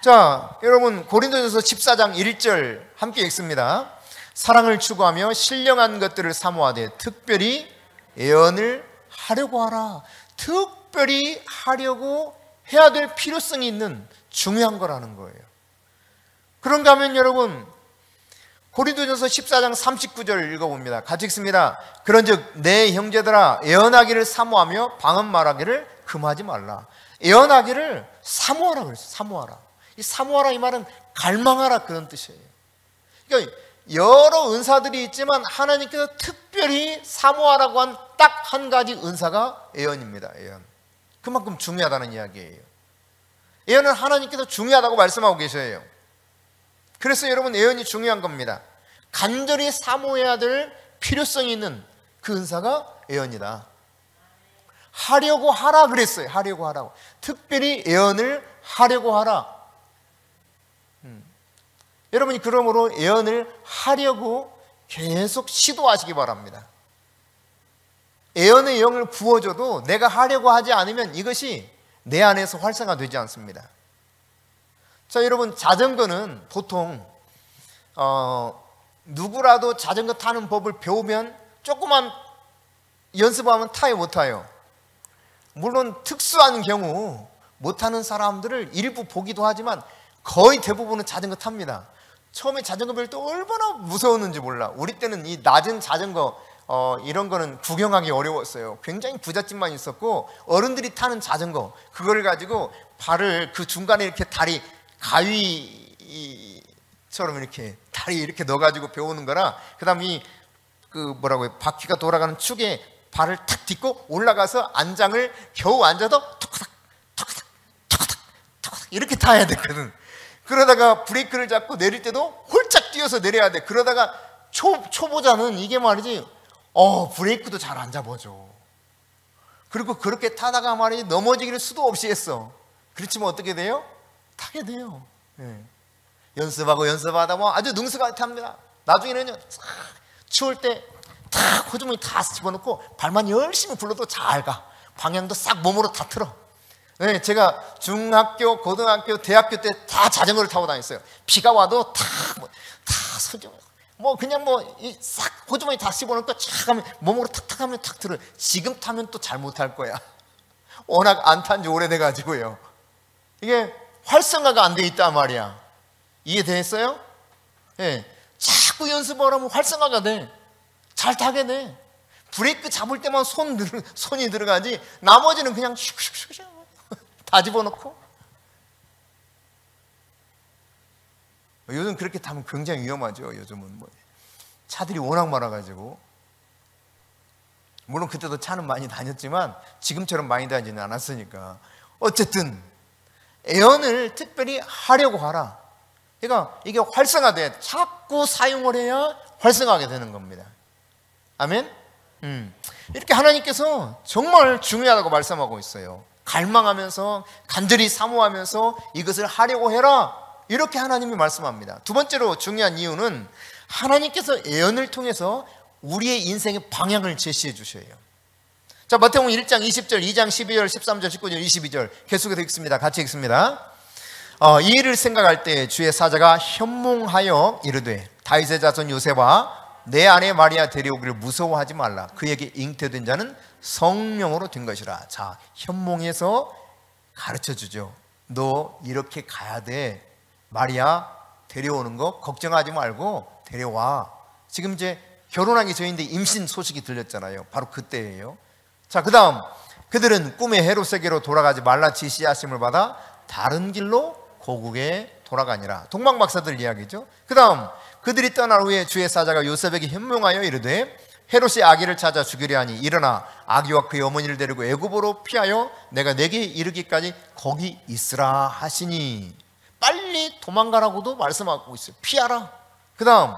자, 여러분, 고린도전서 14장 1절 함께 읽습니다. 사랑을 추구하며 신령한 것들을 사모하되 특별히 예언을 하려고 하라. 특별히 하려고 해야 될 필요성이 있는 중요한 거라는 거예요. 그런가 하면 여러분, 고린도전서 14장 39절 읽어봅니다. 같이 읽습니다. 그런즉 내 형제들아, 애언하기를 사모하며 방언 말하기를 금하지 말라. 애언하기를 사모하라 그랬어요. 사모하라. 이 사모하라 이 말은 갈망하라 그런 뜻이에요. 그러니까 여러 은사들이 있지만 하나님께서 특별히 사모하라고 한 딱 한 가지 은사가 애언입니다. 애언. 그만큼 중요하다는 이야기예요. 애언은 하나님께서 중요하다고 말씀하고 계셔요. 그래서 여러분, 애언이 중요한 겁니다. 간절히 사모해야 될 필요성이 있는 그 은사가 애언이다. 하려고 하라 그랬어요. 하려고 하라고. 특별히 애언을 하려고 하라. 여러분이 그러므로 애언을 하려고 계속 시도하시기 바랍니다. 애언의 영을 부어줘도 내가 하려고 하지 않으면 이것이 내 안에서 활성화되지 않습니다. 자, 여러분, 자전거는 보통 누구라도 자전거 타는 법을 배우면 조금만 연습하면 타요, 못 타요? 물론 특수한 경우 못 타는 사람들을 일부 보기도 하지만 거의 대부분은 자전거 탑니다. 처음에 자전거 배울 때 얼마나 무서웠는지 몰라. 우리 때는 이 낮은 자전거 이런 거는 구경하기 어려웠어요. 굉장히 부잣집만 있었고, 어른들이 타는 자전거 그걸 가지고 발을 그 중간에 이렇게 다리 가위처럼 이렇게 다리 이렇게 넣어가지고 배우는 거라. 그다음에 바퀴가 돌아가는 축에 발을 탁 딛고 올라가서 안장을 겨우 앉아도 톡탁 톡탁 톡탁 톡탁 이렇게 타야 되거든. 그러다가 브레이크를 잡고 내릴 때도 홀짝 뛰어서 내려야 돼. 그러다가 초보자는 이게 말이지 브레이크도 잘 안 잡아줘. 그리고 그렇게 타다가 말이지 넘어지기를 수도 없이 했어. 그렇지만 어떻게 돼요? 타게 돼요. 네. 연습하고 연습하다 보면 아주 능숙하게 탑니다. 나중에는요, 추울 때 탁 호주머니 다 집어넣고 발만 열심히 굴러도 잘 가. 방향도 싹 몸으로 다 틀어. 네, 제가 중학교, 고등학교, 대학교 때 다 자전거를 타고 다녔어요. 비가 와도 싹 호주머니 다 씹어놓고 쫙 하면 몸으로 탁탁 하면 탁 틀어. 지금 타면 또 잘 못할 거야. 워낙 안 탄 지 오래돼가지고요. 이게 활성화가 안 돼 있단 말이야. 이해됐어요? 네, 자꾸 연습을 하면 활성화가 돼. 잘 타게 돼. 브레이크 잡을 때만 손이 들어가지 나머지는 그냥 슉슉슉 다 집어넣고. 요즘 그렇게 타면 굉장히 위험하죠. 요즘은 차들이 워낙 많아가지고. 물론 그때도 차는 많이 다녔지만 지금처럼 많이 다니지는 않았으니까. 어쨌든 애언을 특별히 하려고 하라. 그러니까 이게 활성화돼. 자꾸 사용을 해야 활성화하게 되는 겁니다. 아멘? 이렇게 하나님께서 정말 중요하다고 말씀하고 있어요. 갈망하면서 간절히 사모하면서 이것을 하려고 해라. 이렇게 하나님이 말씀합니다. 두 번째로 중요한 이유는 하나님께서 애언을 통해서 우리의 인생의 방향을 제시해 주셔요. 자, 마태복음 1장 20절, 2장 12절, 13절, 19절, 22절 계속해서 읽습니다. 같이 읽습니다. 이 일을 생각할 때 주의 사자가 현몽하여 이르되 다윗의 자손 요셉아 내 아내 마리아 데려오기를 무서워하지 말라. 그에게 잉태된 자는 성령으로 된 것이라. 자, 현몽에서 가르쳐 주죠. 너 이렇게 가야 돼. 마리아 데려오는 거 걱정하지 말고 데려와. 지금 이제 결혼하기 전인데 임신 소식이 들렸잖아요. 바로 그때예요. 자, 그 다음 그들은 꿈에 헤롯에게로 돌아가지 말라 지시하심을 받아 다른 길로 고국에 돌아가니라. 동방박사들 이야기죠. 그 다음 그들이 떠난 후에 주의 사자가 요셉에게 현명하여 이르되 헤롯이 아기를 찾아 죽이려 하니 일어나 아기와 그의 어머니를 데리고 애굽으로 피하여 내가 내게 이르기까지 거기 있으라 하시니. 빨리 도망가라고도 말씀하고 있어요. 피하라. 그 다음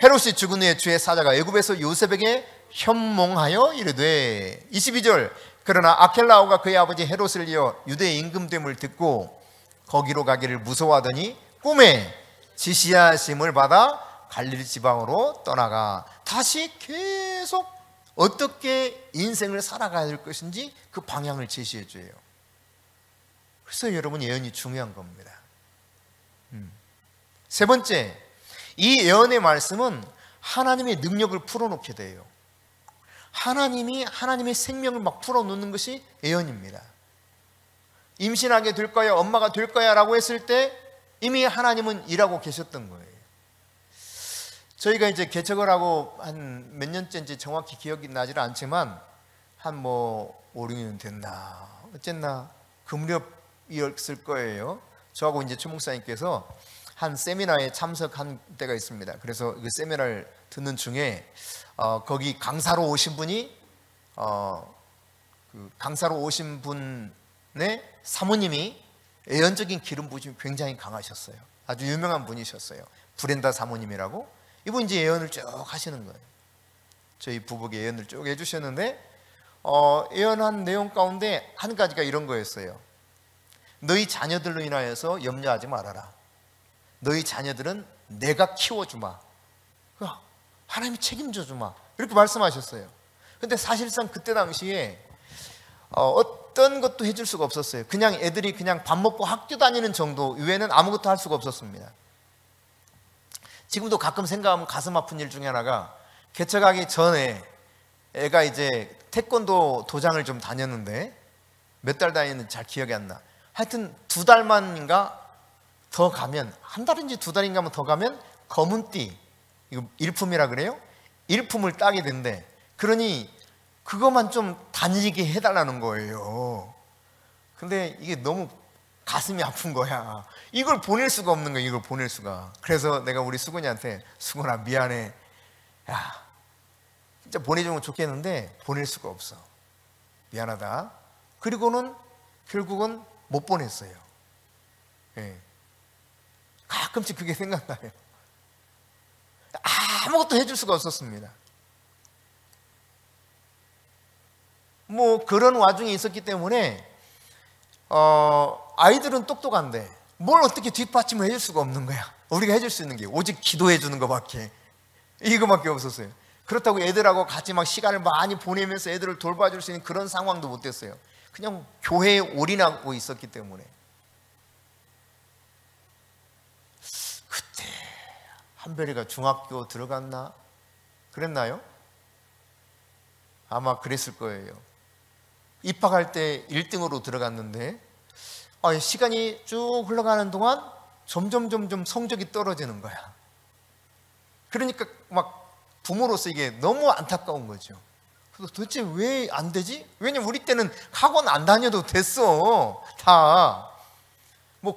헤롯이 죽은 후에 주의 사자가 애굽에서 요셉에게 현몽하여 이르되 22절 그러나 아켈라오가 그의 아버지 헤롯을 이어 유대의 임금됨을 듣고 거기로 가기를 무서워하더니 꿈에 지시하심을 받아 갈릴리 지방으로 떠나가. 다시 계속 어떻게 인생을 살아가야 될 것인지 그 방향을 제시해 줘요. 그래서 여러분 예언이 중요한 겁니다. 세 번째, 이 예언의 말씀은 하나님의 능력을 풀어놓게 돼요. 하나님이 하나님의 생명을 막 풀어놓는 것이 예언입니다. 임신하게 될 거야, 엄마가 될 거야 라고 했을 때 이미 하나님은 일하고 계셨던 거예요. 저희가 이제 개척을 하고 한 몇 년째인지 정확히 기억이 나질 않지만 한 5, 6년 됐나 어쨌나 그 무렵이었을 거예요. 저하고 이제 최 목사님께서 한 세미나에 참석한 때가 있습니다. 그래서 그 세미나를 듣는 중에 거기 강사로 오신 분이 그 강사로 오신 분의 사모님이 예언적인 기름 부심이 굉장히 강하셨어요. 아주 유명한 분이셨어요. 브렌다 사모님이라고. 이분 이제 예언을 쭉 하시는 거예요. 저희 부부에게 예언을 쭉 해주셨는데 예언한 내용 가운데 한 가지가 이런 거였어요. 너희 자녀들로 인하여서 염려하지 말아라. 너희 자녀들은 내가 키워주마. 하나님이 책임져 주마. 이렇게 말씀하셨어요. 근데 사실상 그때 당시에 어떤 것도 해줄 수가 없었어요. 그냥 애들이 그냥 밥 먹고 학교 다니는 정도 외에는 아무것도 할 수가 없었습니다. 지금도 가끔 생각하면 가슴 아픈 일 중에 하나가 개척하기 전에 애가 이제 태권도 도장을 좀 다녔는데 몇 달 다녔는지 잘 기억이 안 나. 하여튼 2달만인가 더 가면, 한 달인지 2달인가 더 가면 검은 띠, 이거 일품이라 그래요? 일품을 따게 된대. 그러니 그것만 좀 다니게 해달라는 거예요. 근데 이게 너무 가슴이 아픈 거야. 이걸 보낼 수가 없는 거야. 이걸 보낼 수가. 그래서 내가 우리 수근이한테 수근아 미안해. 야 진짜 보내주면 좋겠는데 보낼 수가 없어. 미안하다. 그리고는 결국은 못 보냈어요. 예. 가끔씩 그게 생각나요. 아무것도 해줄 수가 없었습니다. 그런 와중에 있었기 때문에 아이들은 똑똑한데 뭘 어떻게 뒷받침을 해줄 수가 없는 거야. 우리가 해줄 수 있는 게 오직 기도해 주는 것밖에, 이거밖에 없었어요. 그렇다고 애들하고 같이 막 시간을 많이 보내면서 애들을 돌봐줄 수 있는 그런 상황도 못 됐어요. 그냥 교회에 올인하고 있었기 때문에. 그때 한별이가 중학교 들어갔나? 그랬나요? 아마 그랬을 거예요. 입학할 때 1등으로 들어갔는데 시간이 쭉 흘러가는 동안 점점 성적이 떨어지는 거야. 그러니까 막 부모로서 이게 너무 안타까운 거죠. 그래서 도대체 왜 안 되지? 왜냐면 우리 때는 학원 안 다녀도 됐어. 다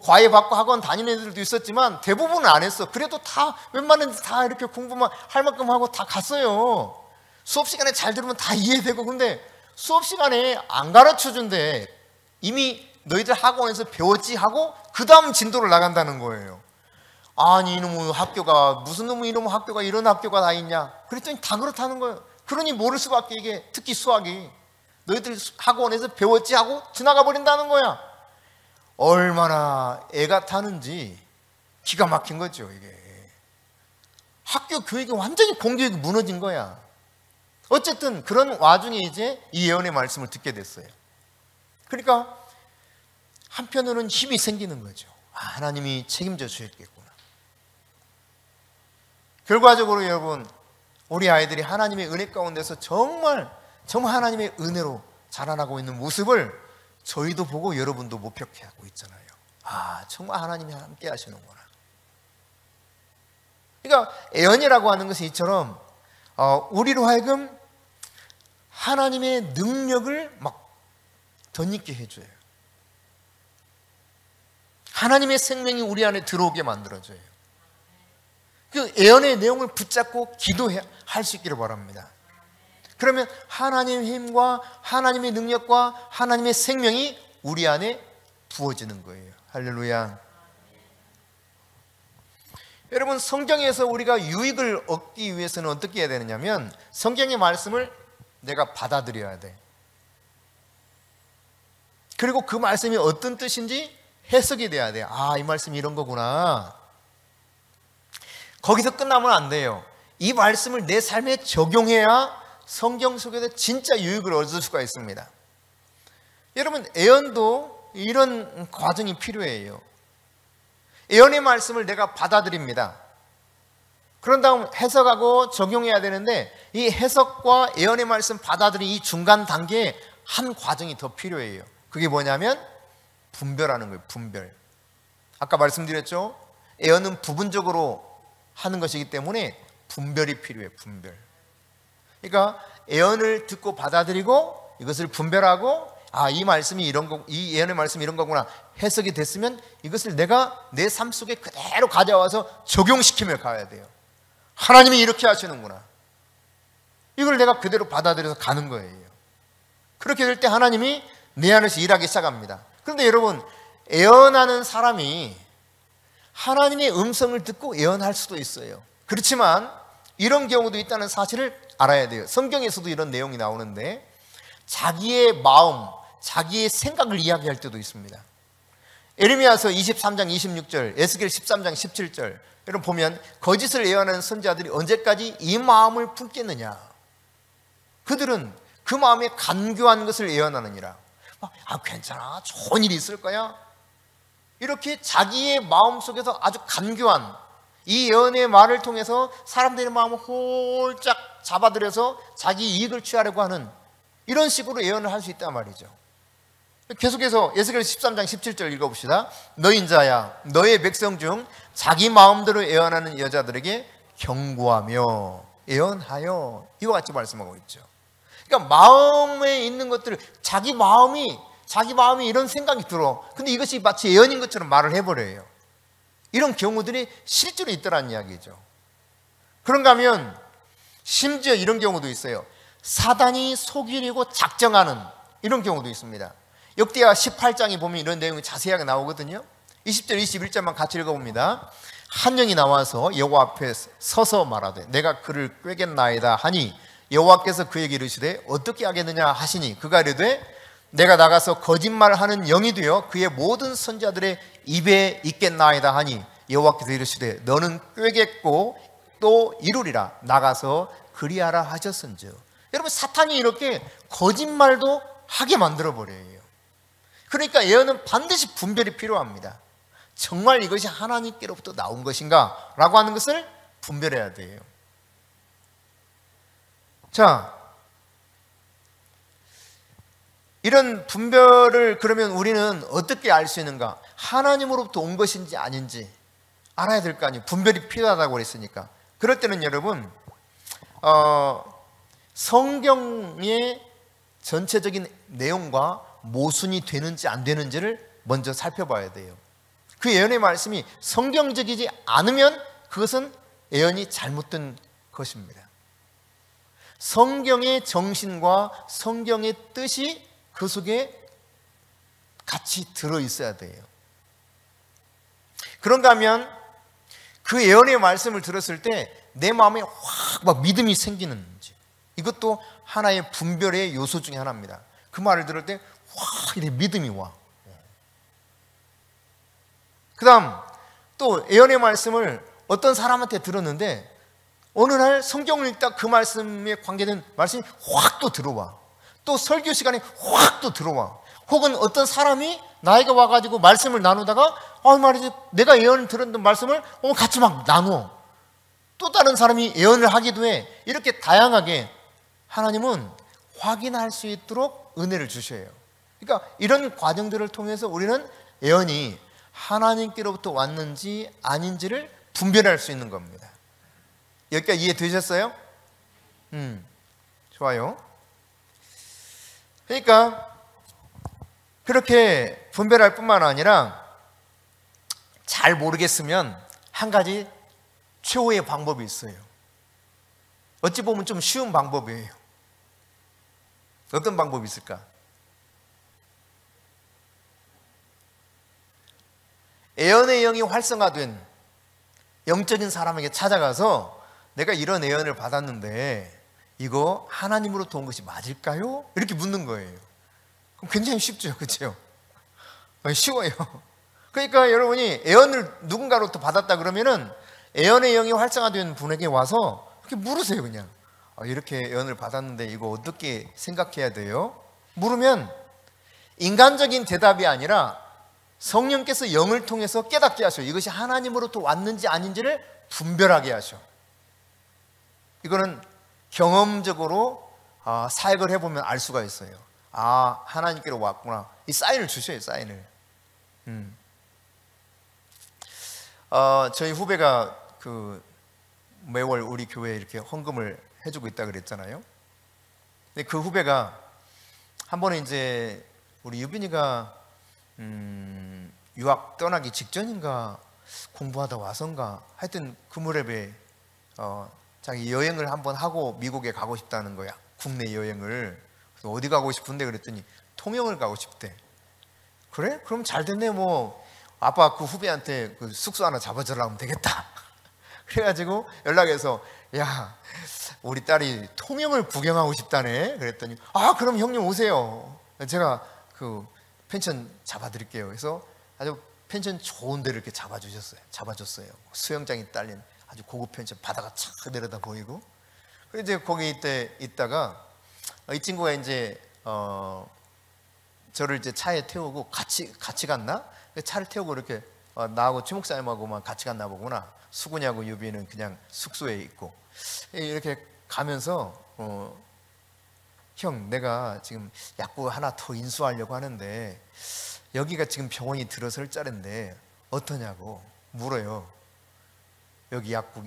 과외 받고 학원 다니는 애들도 있었지만 대부분은 안 했어. 그래도 다 웬만한 다 이렇게 공부만 할 만큼 하고 다 갔어요. 수업 시간에 잘 들으면 다 이해되고. 근데 수업 시간에 안 가르쳐 준대. 이미 너희들 학원에서 배웠지 하고 그 다음 진도를 나간다는 거예요. 아니 이놈의 학교가 무슨 놈의 이놈의 학교가 이런 학교가 다 있냐. 그랬더니 다 그렇다는 거예요. 그러니 모를 수밖에. 이게 특히 수학이 너희들 학원에서 배웠지 하고 지나가 버린다는 거야. 얼마나 애가 타는지 기가 막힌 거죠. 이게 학교 교육이 완전히 공교육이 무너진 거야. 어쨌든 그런 와중에 이제 이 예언의 말씀을 듣게 됐어요. 그러니까 한편으로는 힘이 생기는 거죠. 하나님이 책임져 주셨겠구나. 결과적으로 여러분, 우리 아이들이 하나님의 은혜 가운데서 정말 하나님의 은혜로 자라나고 있는 모습을 저희도 보고 여러분도 목격하고 있잖아요. 정말 하나님이 함께 하시는구나. 그러니까 예언이라고 하는 것이 이처럼 우리로 하여금 하나님의 능력을 막 덧입게 해줘요. 하나님의 생명이 우리 안에 들어오게 만들어줘요. 그 예언의 내용을 붙잡고 기도할 수 있기를 바랍니다. 그러면 하나님의 힘과 하나님의 능력과 하나님의 생명이 우리 안에 부어지는 거예요. 할렐루야. 여러분, 성경에서 우리가 유익을 얻기 위해서는 어떻게 해야 되느냐면 성경의 말씀을 내가 받아들여야 돼. 그리고 그 말씀이 어떤 뜻인지 해석이 돼야 돼. 이 말씀이 이런 거구나. 거기서 끝나면 안 돼요. 이 말씀을 내 삶에 적용해야 성경 속에서 진짜 유익을 얻을 수가 있습니다. 여러분, 예언도 이런 과정이 필요해요. 예언의 말씀을 내가 받아들입니다. 그런 다음 해석하고 적용해야 되는데 이 해석과 예언의 말씀 받아들인 이 중간 단계에 한 과정이 더 필요해요. 그게 뭐냐면 분별하는 거예요. 분별. 아까 말씀드렸죠? 예언은 부분적으로 하는 것이기 때문에 분별이 필요해요. 분별. 그러니까 예언을 듣고 받아들이고 이것을 분별하고 이 말씀이 이런 거, 이 예언의 말씀이 이런 거구나 해석이 됐으면 이것을 내가 내 삶 속에 그대로 가져와서 적용시키며 가야 돼요. 하나님이 이렇게 하시는구나. 이걸 내가 그대로 받아들여서 가는 거예요. 그렇게 될 때 하나님이 내 안에서 일하기 시작합니다. 그런데 여러분, 예언하는 사람이 하나님의 음성을 듣고 예언할 수도 있어요. 그렇지만 이런 경우도 있다는 사실을 알아야 돼요. 성경에서도 이런 내용이 나오는데 자기의 마음, 자기의 생각을 이야기할 때도 있습니다. 에레미야서 23장 26절, 에스겔 13장 17절 여러분 보면 거짓을 예언하는 선지자들이 언제까지 이 마음을 품겠느냐. 그들은 그 마음에 간교한 것을 예언하느니라. 괜찮아, 좋은 일이 있을 거야. 이렇게 자기의 마음속에서 아주 간교한 이 예언의 말을 통해서 사람들의 마음을 홀짝 잡아들여서 자기 이익을 취하려고 하는 이런 식으로 예언을 할 수 있단 말이죠. 계속해서 에스겔 13장 17절 읽어봅시다. 너인 자야, 너의 백성 중 자기 마음대로 예언하는 여자들에게 경고하며 예언하여, 이와 같이 말씀하고 있죠. 그러니까 마음에 있는 것들을 자기 마음이 이런 생각이 들어. 근데 이것이 마치 예언인 것처럼 말을 해버려요. 이런 경우들이 실제로 있더라는 이야기죠. 그런가 하면 심지어 이런 경우도 있어요. 사단이 속이려고 작정하는 이런 경우도 있습니다. 역대하 18장에 보면 이런 내용이 자세하게 나오거든요. 20절 21절만 같이 읽어봅니다. 한 영이 나와서 여호와 앞에 서서 말하되 내가 그를 꾀겠나이다 하니 여호와께서 그에게 이르시되 어떻게 하겠느냐 하시니 그가 이르되 내가 나가서 거짓말하는 영이 되어 그의 모든 선지자들의 입에 있겠나이다 하니 여호와께서 이르시되 너는 꾀겠고 또 이루리라 나가서 그리하라 하셨은즉. 여러분, 사탄이 이렇게 거짓말도 하게 만들어 버려요. 그러니까 예언은 반드시 분별이 필요합니다. 정말 이것이 하나님께로부터 나온 것인가 라고 하는 것을 분별해야 돼요. 자, 이런 분별을 그러면 우리는 어떻게 알 수 있는가? 하나님으로부터 온 것인지 아닌지 알아야 될 거 아니에요. 분별이 필요하다고 그랬으니까. 그럴 때는 여러분 성경의 전체적인 내용과 모순이 되는지 안 되는지를 먼저 살펴봐야 돼요. 그 예언의 말씀이 성경적이지 않으면 그것은 예언이 잘못된 것입니다. 성경의 정신과 성경의 뜻이 그 속에 같이 들어있어야 돼요. 그런가 하면 그 예언의 말씀을 들었을 때 내 마음에 확 막 믿음이 생기는지, 이것도 하나의 분별의 요소 중에 하나입니다. 그 말을 들을 때 확 이렇게 믿음이 와. 그 다음 또 예언의 말씀을 어떤 사람한테 들었는데 어느 날 성경을 읽다 그 말씀에 관계된 말씀이 확 또 들어와. 또 설교 시간에 확 또 들어와. 혹은 어떤 사람이 나에게 와가지고 말씀을 나누다가 말이지 내가 예언을 들었던 말씀을 같이 막 나누어. 또 다른 사람이 예언을 하기도 해. 이렇게 다양하게 하나님은 확인할 수 있도록 은혜를 주셔요. 그러니까 이런 과정들을 통해서 우리는 예언이 하나님께로부터 왔는지 아닌지를 분별할 수 있는 겁니다. 여기까지 이해되셨어요? 좋아요. 그러니까 그렇게 분별할 뿐만 아니라 잘 모르겠으면 한 가지 최후의 방법이 있어요. 어찌 보면 좀 쉬운 방법이에요. 어떤 방법이 있을까? 예언의 영이 활성화된 영적인 사람에게 찾아가서 내가 이런 예언을 받았는데 이거 하나님으로부터 온 것이 맞을까요? 이렇게 묻는 거예요. 그럼 굉장히 쉽죠, 그렇죠? 쉬워요. 그러니까 여러분이 예언을 누군가로부터 받았다 그러면은 예언의 영이 활성화된 분에게 와서 이렇게 물으세요. 그냥 이렇게 예언을 받았는데 이거 어떻게 생각해야 돼요? 물으면 인간적인 대답이 아니라 성령께서 영을 통해서 깨닫게 하셔. 이것이 하나님으로부터 왔는지 아닌지를 분별하게 하셔. 이거는 경험적으로 사역을 해보면 알 수가 있어요. 하나님께로 왔구나. 이 사인을 주셔요, 사인을. 저희 후배가 매월 우리 교회에 이렇게 헌금을 해주고 있다 그랬잖아요. 근데 그 후배가 한 번에 이제 우리 유빈이가 유학 떠나기 직전인가 공부하다 와선가 하여튼 그 무렵에 자기 여행을 한번 하고 미국에 가고 싶다는 거야. 국내 여행을. 그래서 어디 가고 싶은데 그랬더니 통영을 가고 싶대. 그래? 그럼 잘 됐네. 뭐 아빠 그 후배한테 그 숙소 하나 잡아주라 하면 되겠다. 그래가지고 연락해서 야 우리 딸이 통영을 구경하고 싶다네. 그랬더니 그럼 형님 오세요. 제가 그 펜션 잡아드릴게요. 그래서 아주 펜션 좋은 데를 이렇게 잡아줬어요. 수영장이 딸린 아주 고급 펜션, 바다가 착 내려다 보이고. 그래서 이제 거기 있다가 이 친구가 이제 저를 이제 차에 태우고 같이 갔나? 차를 태우고 이렇게 나하고 최목사님하고만 같이 갔나 보구나. 수근이하고 유비는 그냥 숙소에 있고 이렇게 가면서 형 내가 지금 약국 하나 더 인수하려고 하는데 여기가 지금 병원이 들어설 자리인데 어떠냐고 물어요. 여기 약국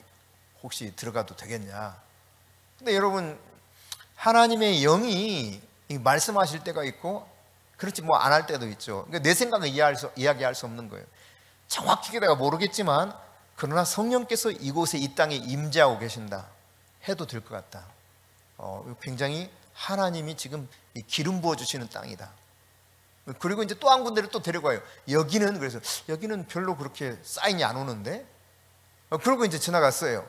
혹시 들어가도 되겠냐. 근데 여러분 하나님의 영이 말씀하실 때가 있고 그렇지 뭐 안 할 때도 있죠. 그러니까 내 생각을 이야기할 수 없는 거예요. 정확히 내가 모르겠지만 그러나 성령께서 이곳에 이 땅에 임재하고 계신다 해도 될 것 같다. 굉장히 하나님이 지금 기름 부어주시는 땅이다. 그리고 이제 또 한 군데를 또 데려가요. 그래서 여기는 별로 그렇게 사인이 안 오는데 그러고 이제 지나갔어요.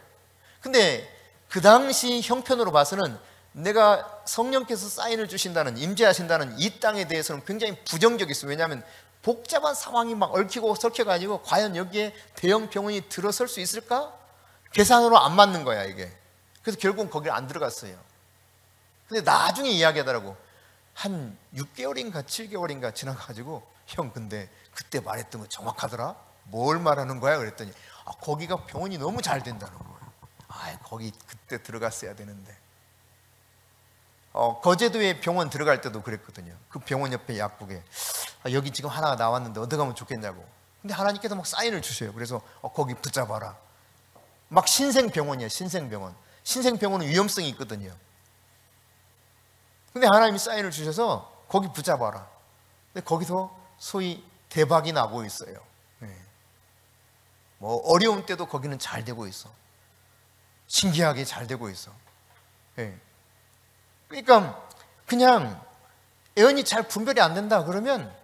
근데 그 당시 형편으로 봐서는 내가 성령께서 사인을 주신다는, 임재하신다는 이 땅에 대해서는 굉장히 부정적이었어요. 왜냐하면 복잡한 상황이 막 얽히고 설켜가지고 과연 여기에 대형 병원이 들어설 수 있을까? 계산으로 안 맞는 거야 이게. 그래서 결국은 거기를 안 들어갔어요. 근데 나중에 이야기하더라고. 한 6개월인가 7개월인가 지나가지고 형 근데 그때 말했던 거 정확하더라? 뭘 말하는 거야? 그랬더니 거기가 병원이 너무 잘 된다는 거예요. 거기 그때 들어갔어야 되는데. 거제도에 병원 들어갈 때도 그랬거든요. 그 병원 옆에 약국에 여기 지금 하나가 나왔는데 어디 가면 좋겠냐고. 근데 하나님께서 막 사인을 주셔요. 그래서 거기 붙잡아라. 막 신생병원이에요. 신생병원. 신생병원은 위험성이 있거든요. 근데 하나님이 사인을 주셔서 거기 붙잡아라. 근데 거기서 소위 대박이 나고 있어요. 뭐 어려운 때도 거기는 잘 되고 있어. 신기하게 잘 되고 있어. 그러니까 그냥 애언이 잘 분별이 안 된다 그러면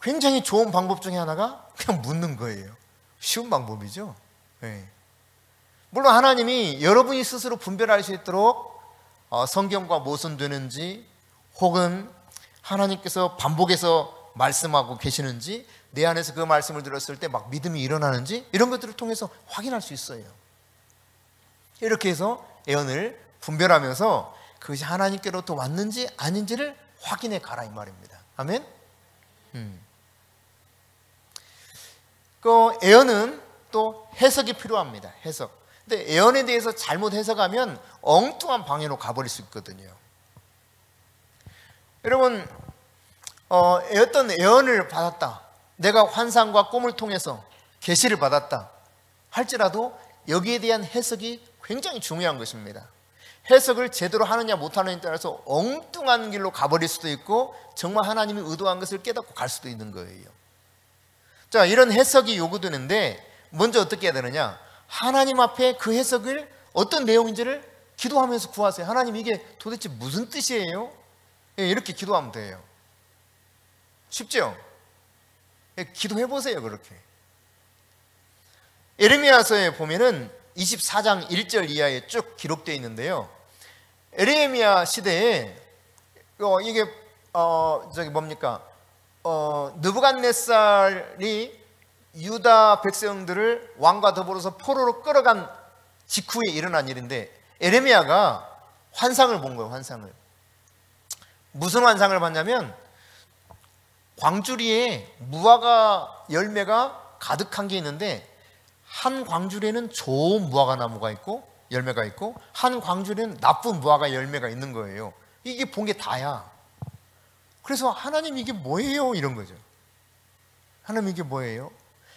굉장히 좋은 방법 중에 하나가 그냥 묻는 거예요. 쉬운 방법이죠. 물론 하나님이 여러분이 스스로 분별할 수 있도록 성경과 모순되는지 혹은 하나님께서 반복해서 말씀하고 계시는지 내 안에서 그 말씀을 들었을 때 막 믿음이 일어나는지 이런 것들을 통해서 확인할 수 있어요. 이렇게 해서 애언을 분별하면서 그것이 하나님께로부터 왔는지 아닌지를 확인해 가라 이 말입니다. 아멘? 그 애언은 또 해석이 필요합니다. 해석. 근데 애언에 대해서 잘못 해석하면 엉뚱한 방향으로 가버릴 수 있거든요. 여러분 어떤 애언을 받았다, 내가 환상과 꿈을 통해서 계시를 받았다 할지라도 여기에 대한 해석이 굉장히 중요한 것입니다. 해석을 제대로 하느냐 못하느냐에 따라서 엉뚱한 길로 가버릴 수도 있고 정말 하나님이 의도한 것을 깨닫고 갈 수도 있는 거예요. 자, 이런 해석이 요구되는데 먼저 어떻게 해야 되느냐, 하나님 앞에 그 해석을 어떤 내용인지를 기도하면서 구하세요. 하나님 이게 도대체 무슨 뜻이에요? 이렇게 기도하면 돼요. 쉽죠? 기도해 보세요. 그렇게. 예레미야서에 보면은 24장 1절 이하에 쭉 기록되어 있는데요. 에레미야 시대에 이게 느부갓네살이 유다 백성들을 왕과 더불어서 포로로 끌어간 직후에 일어난 일인데 에레미야가 환상을 본 거예요. 환상을. 무슨 환상을 봤냐면 광주리에 무화과 열매가 가득한 게 있는데 한 광주리에는 좋은 무화과 나무가 있고 열매가 있고 한 광주리는 나쁜 무화과 열매가 있는 거예요. 이게 본 게 다야. 그래서 하나님 이게 뭐예요? 이런 거죠. 하나님 이게 뭐예요?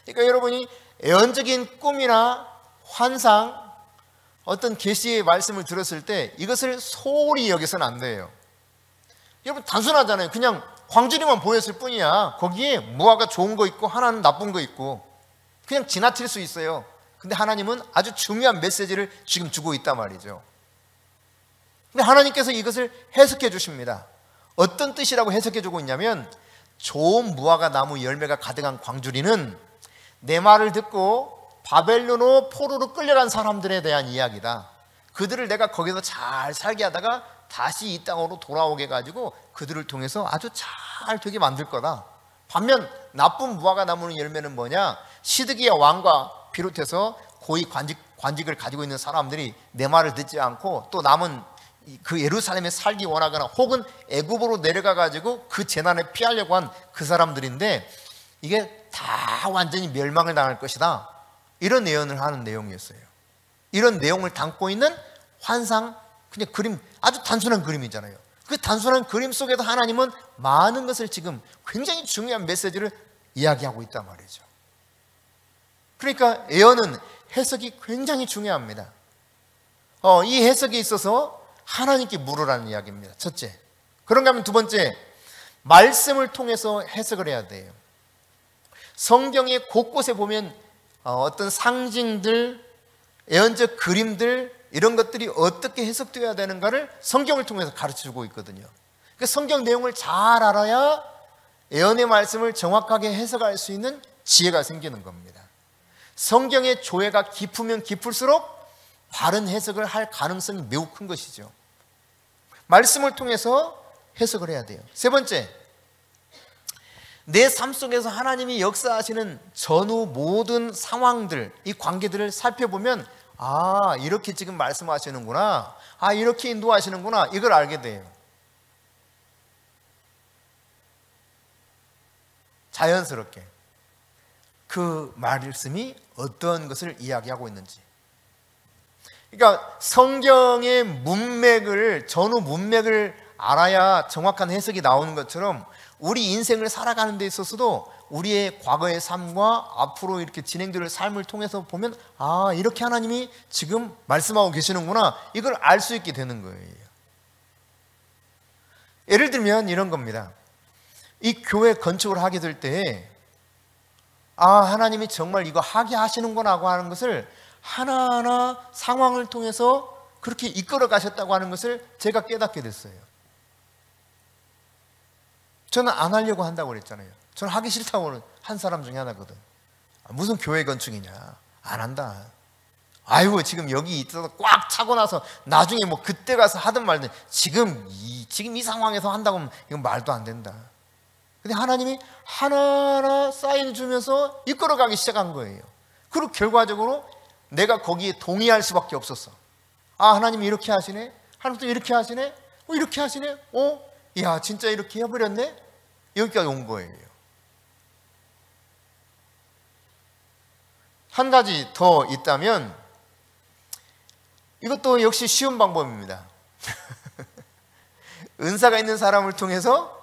그러니까 여러분이 애언적인 꿈이나 환상, 어떤 계시의 말씀을 들었을 때 이것을 소홀히 여겨서는 안 돼요. 여러분 단순하잖아요. 그냥 광주리만 보였을 뿐이야. 거기에 무화과 좋은 거 있고 하나는 나쁜 거 있고 그냥 지나칠 수 있어요. 근데 하나님은 아주 중요한 메시지를 지금 주고 있단 말이죠. 근데 하나님께서 이것을 해석해 주십니다. 어떤 뜻이라고 해석해 주고 있냐면, 좋은 무화과 나무 열매가 가득한 광주리는 내 말을 듣고 바벨론으로 포로로 끌려간 사람들에 대한 이야기다. 그들을 내가 거기서 잘 살게 하다가 다시 이 땅으로 돌아오게 해가지고 그들을 통해서 아주 잘 되게 만들 거다. 반면 나쁜 무화과 나무 열매는 뭐냐? 시드기야 왕과 비롯해서 고위 관직을 가지고 있는 사람들이 내 말을 듣지 않고 또 남은 그 예루살렘에 살기 원하거나 혹은 애굽으로 내려가 가지고 그 재난에 피하려고 한 그 사람들인데 이게 다 완전히 멸망을 당할 것이다. 이런 예언을 하는 내용이었어요. 이런 내용을 담고 있는 환상, 그냥 그림, 아주 단순한 그림이잖아요. 그 단순한 그림 속에도 하나님은 많은 것을 지금 굉장히 중요한 메시지를 이야기하고 있단 말이죠. 그러니까 예언은 해석이 굉장히 중요합니다. 이 해석에 있어서 하나님께 물으라는 이야기입니다. 첫째. 그런가 하면 두 번째, 말씀을 통해서 해석을 해야 돼요. 성경의 곳곳에 보면 어떤 상징들, 예언적 그림들, 이런 것들이 어떻게 해석되어야 되는가를 성경을 통해서 가르쳐주고 있거든요. 그러니까 성경 내용을 잘 알아야 예언의 말씀을 정확하게 해석할 수 있는 지혜가 생기는 겁니다. 성경의 조예가 깊으면 깊을수록 바른 해석을 할 가능성이 매우 큰 것이죠. 말씀을 통해서 해석을 해야 돼요. 세 번째, 내 삶 속에서 하나님이 역사하시는 전후 모든 상황들, 이 관계들을 살펴보면 아, 이렇게 지금 말씀하시는구나, 아, 이렇게 인도하시는구나, 이걸 알게 돼요. 자연스럽게 그 말씀이 어떤 것을 이야기하고 있는지. 그러니까 성경의 문맥을, 전후 문맥을 알아야 정확한 해석이 나오는 것처럼 우리 인생을 살아가는 데 있어서도 우리의 과거의 삶과 앞으로 이렇게 진행될 삶을 통해서 보면 아, 이렇게 하나님이 지금 말씀하고 계시는구나, 이걸 알 수 있게 되는 거예요. 예를 들면 이런 겁니다. 이 교회 건축을 하게 될 때 아, 하나님이 정말 이거 하게 하시는구나 하는 것을 하나하나 상황을 통해서 그렇게 이끌어 가셨다고 하는 것을 제가 깨닫게 됐어요. 저는 안 하려고 한다고 그랬잖아요. 저는 하기 싫다고 한 사람 중에 하나거든. 무슨 교회 건축이냐, 안 한다. 아이고, 지금 여기 있어서 꽉 차고 나서 나중에 뭐 그때 가서 하든 말든 지금 이 상황에서 한다고 하면 이건 말도 안 된다. 근데 하나님이 하나하나 사인 주면서 이끌어가기 시작한 거예요. 그리고 결과적으로 내가 거기에 동의할 수밖에 없었어. 아, 하나님이 이렇게 하시네? 하나님도 이렇게 하시네? 이렇게 하시네? 야, 진짜 이렇게 해버렸네? 여기까지 온 거예요. 한 가지 더 있다면 이것도 역시 쉬운 방법입니다. 은사가 있는 사람을 통해서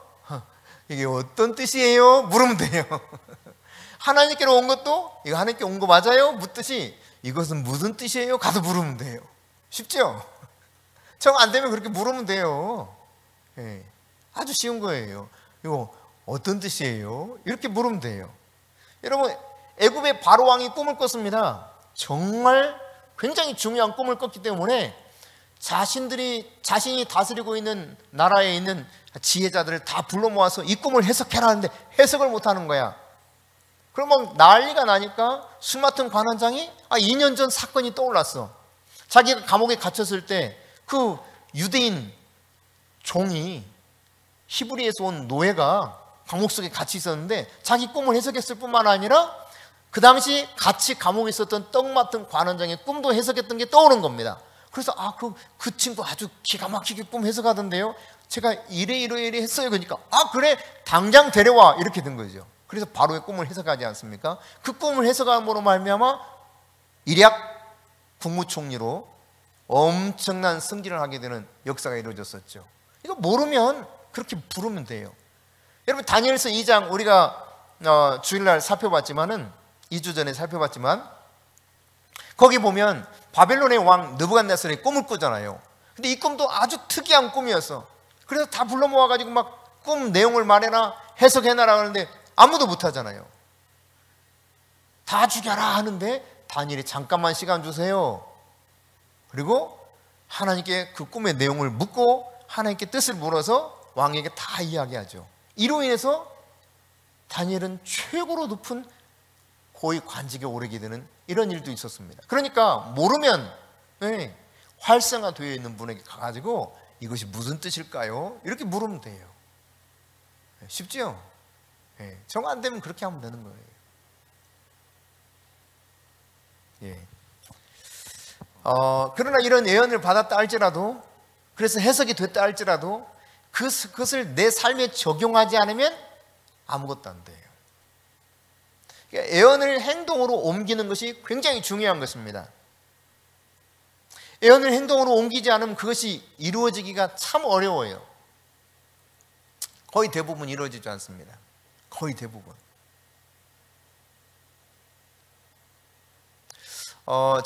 이게 어떤 뜻이에요? 물으면 돼요. 하나님께로 온 것도 이거 하나님께 온 거 맞아요? 묻듯이 이것은 무슨 뜻이에요? 가서 물으면 돼요. 쉽죠? 정 안 되면 그렇게 물으면 돼요. 네. 아주 쉬운 거예요. 이거 어떤 뜻이에요? 이렇게 물으면 돼요. 여러분, 애굽의 바로 왕이 꿈을 꿨습니다. 정말 굉장히 중요한 꿈을 꿨기 때문에 자신이 다스리고 있는 나라에 있는 지혜자들을 다 불러 모아서 이 꿈을 해석해라 하는데 해석을 못 하는 거야. 그러면 난리가 나니까 술 맡은 관원장이 2년 전 사건이 떠올랐어. 자기가 감옥에 갇혔을 때 그 유대인 종이, 히브리에서 온 노예가 감옥 속에 같이 있었는데 자기 꿈을 해석했을 뿐만 아니라 그 당시 같이 감옥에 있었던 떡 맡은 관원장의 꿈도 해석했던 게 떠오른 겁니다. 그래서 그 친구 아주 기가 막히게 꿈 해석하던데요, 제가 이래 했어요. 그러니까 그래, 당장 데려와, 이렇게 된 거죠. 그래서 바로의 꿈을 해석하지 않습니까? 그 꿈을 해석함으로 말미암아 일약 국무총리로 엄청난 승진을 하게 되는 역사가 이루어졌었죠. 이거 모르면 그렇게 부르면 돼요. 여러분 다니엘서 2장 우리가 주일날 살펴봤지만은 2주 전에 살펴봤지만 거기 보면 바벨론의 왕 느부갓네살이 꿈을 꾸잖아요. 근데 이 꿈도 아주 특이한 꿈이었어. 그래서 다 불러 모아가지고 막 꿈 내용을 말해라 해석해놔라 하는데 아무도 못하잖아요. 다 죽여라 하는데 다니엘이 잠깐만 시간 주세요. 그리고 하나님께 그 꿈의 내용을 묻고 하나님께 뜻을 물어서 왕에게 다 이야기하죠. 이로 인해서 다니엘은 최고로 높은 고위 관직에 오르게 되는 이런 일도 있었습니다. 그러니까 모르면 활성화되어 있는 분에게 가가지고 이것이 무슨 뜻일까요? 이렇게 물으면 돼요. 쉽죠? 정 안 되면 그렇게 하면 되는 거예요. 그러나 이런 예언을 받았다 할지라도, 그래서 해석이 됐다 할지라도 그것을 내 삶에 적용하지 않으면 아무것도 안 돼요. 그러니까 예언을 행동으로 옮기는 것이 굉장히 중요한 것입니다. 예언을 행동으로 옮기지 않으면 그것이 이루어지기가 참 어려워요. 거의 대부분 이루어지지 않습니다. 거의 대부분.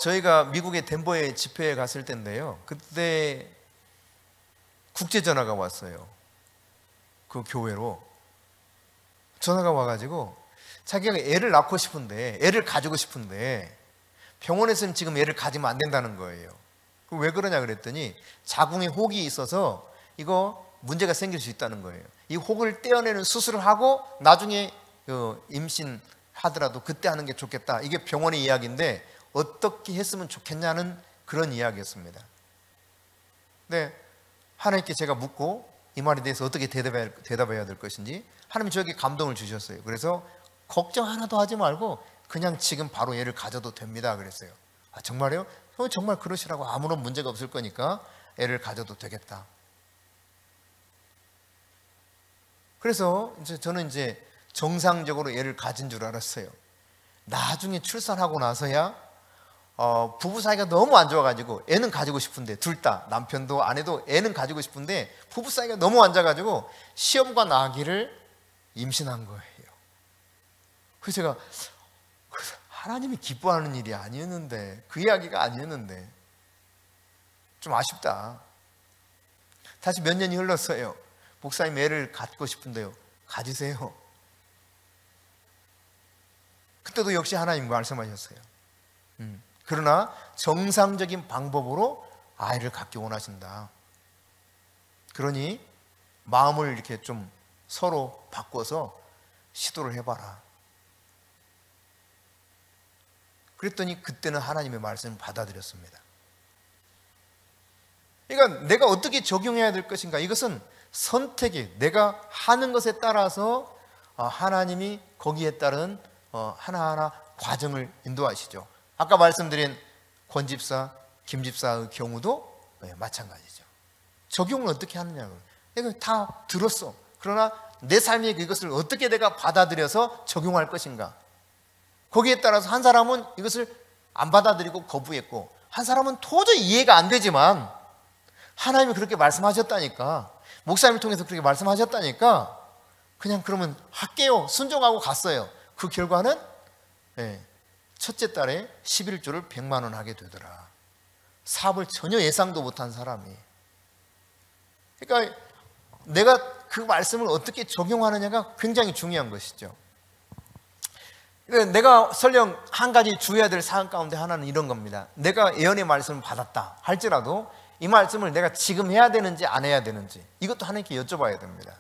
저희가 미국의 덴버에 집회에 갔을 때인데요, 그때 국제전화가 왔어요. 그 교회로 전화가 와가지고 자기가 애를 낳고 싶은데, 애를 가지고 싶은데 병원에서는 지금 애를 가지면 안 된다는 거예요. 왜 그러냐 그랬더니 자궁에 혹이 있어서 이거 문제가 생길 수 있다는 거예요. 이 혹을 떼어내는 수술을 하고 나중에 임신하더라도 그때 하는 게 좋겠다. 이게 병원의 이야기인데 어떻게 했으면 좋겠냐는 그런 이야기였습니다. 네, 하나님께 제가 묻고 이 말에 대해서 어떻게 대답해야 될 것인지 하나님이 저에게 감동을 주셨어요. 그래서 걱정 하나도 하지 말고 그냥 지금 바로 얘를 가져도 됩니다 그랬어요. 아, 정말요? 정말 그러시라고. 아무런 문제가 없을 거니까 애를 가져도 되겠다. 그래서 저는 정상적으로 애를 가진 줄 알았어요. 나중에 출산하고 나서야 부부 사이가 너무 안 좋아가지고 애는 가지고 싶은데, 둘 다 남편도 아내도 애는 가지고 싶은데 부부 사이가 너무 안 좋아가지고 시험관 아기를 임신한 거예요. 그래서 제가 하나님이 기뻐하는 일이 아니었는데, 그 이야기가 아니었는데 좀 아쉽다. 다시 몇 년이 흘렀어요. 목사님 애를 갖고 싶은데요. 가지세요. 그때도 역시 하나님 말씀하셨어요. 그러나 정상적인 방법으로 아이를 갖기 원하신다. 그러니 마음을 이렇게 좀 서로 바꿔서 시도를 해봐라. 그랬더니 그때는 하나님의 말씀을 받아들였습니다. 그러니까 내가 어떻게 적용해야 될 것인가, 이것은 선택이, 내가 하는 것에 따라서 하나님이 거기에 따른 하나하나 과정을 인도하시죠. 아까 말씀드린 권 집사, 김 집사의 경우도 마찬가지죠. 적용을 어떻게 하느냐고. 내가 다 들었어. 그러나 내 삶에 그것을 어떻게 내가 받아들여서 적용할 것인가. 거기에 따라서 한 사람은 이것을 안 받아들이고 거부했고, 한 사람은 도저히 이해가 안 되지만 하나님이 그렇게 말씀하셨다니까, 목사님을 통해서 그렇게 말씀하셨다니까 그냥 그러면 할게요, 순종하고 갔어요. 그 결과는 첫째 달에 11조를 100만 원 하게 되더라. 사업을 전혀 예상도 못한 사람이. 그러니까 내가 그 말씀을 어떻게 적용하느냐가 굉장히 중요한 것이죠. 내가 설령 한 가지 주의해야 될 사항 가운데 하나는 이런 겁니다. 내가 예언의 말씀을 받았다 할지라도 이 말씀을 내가 지금 해야 되는지 안 해야 되는지, 이것도 하나님께 여쭤봐야 됩니다.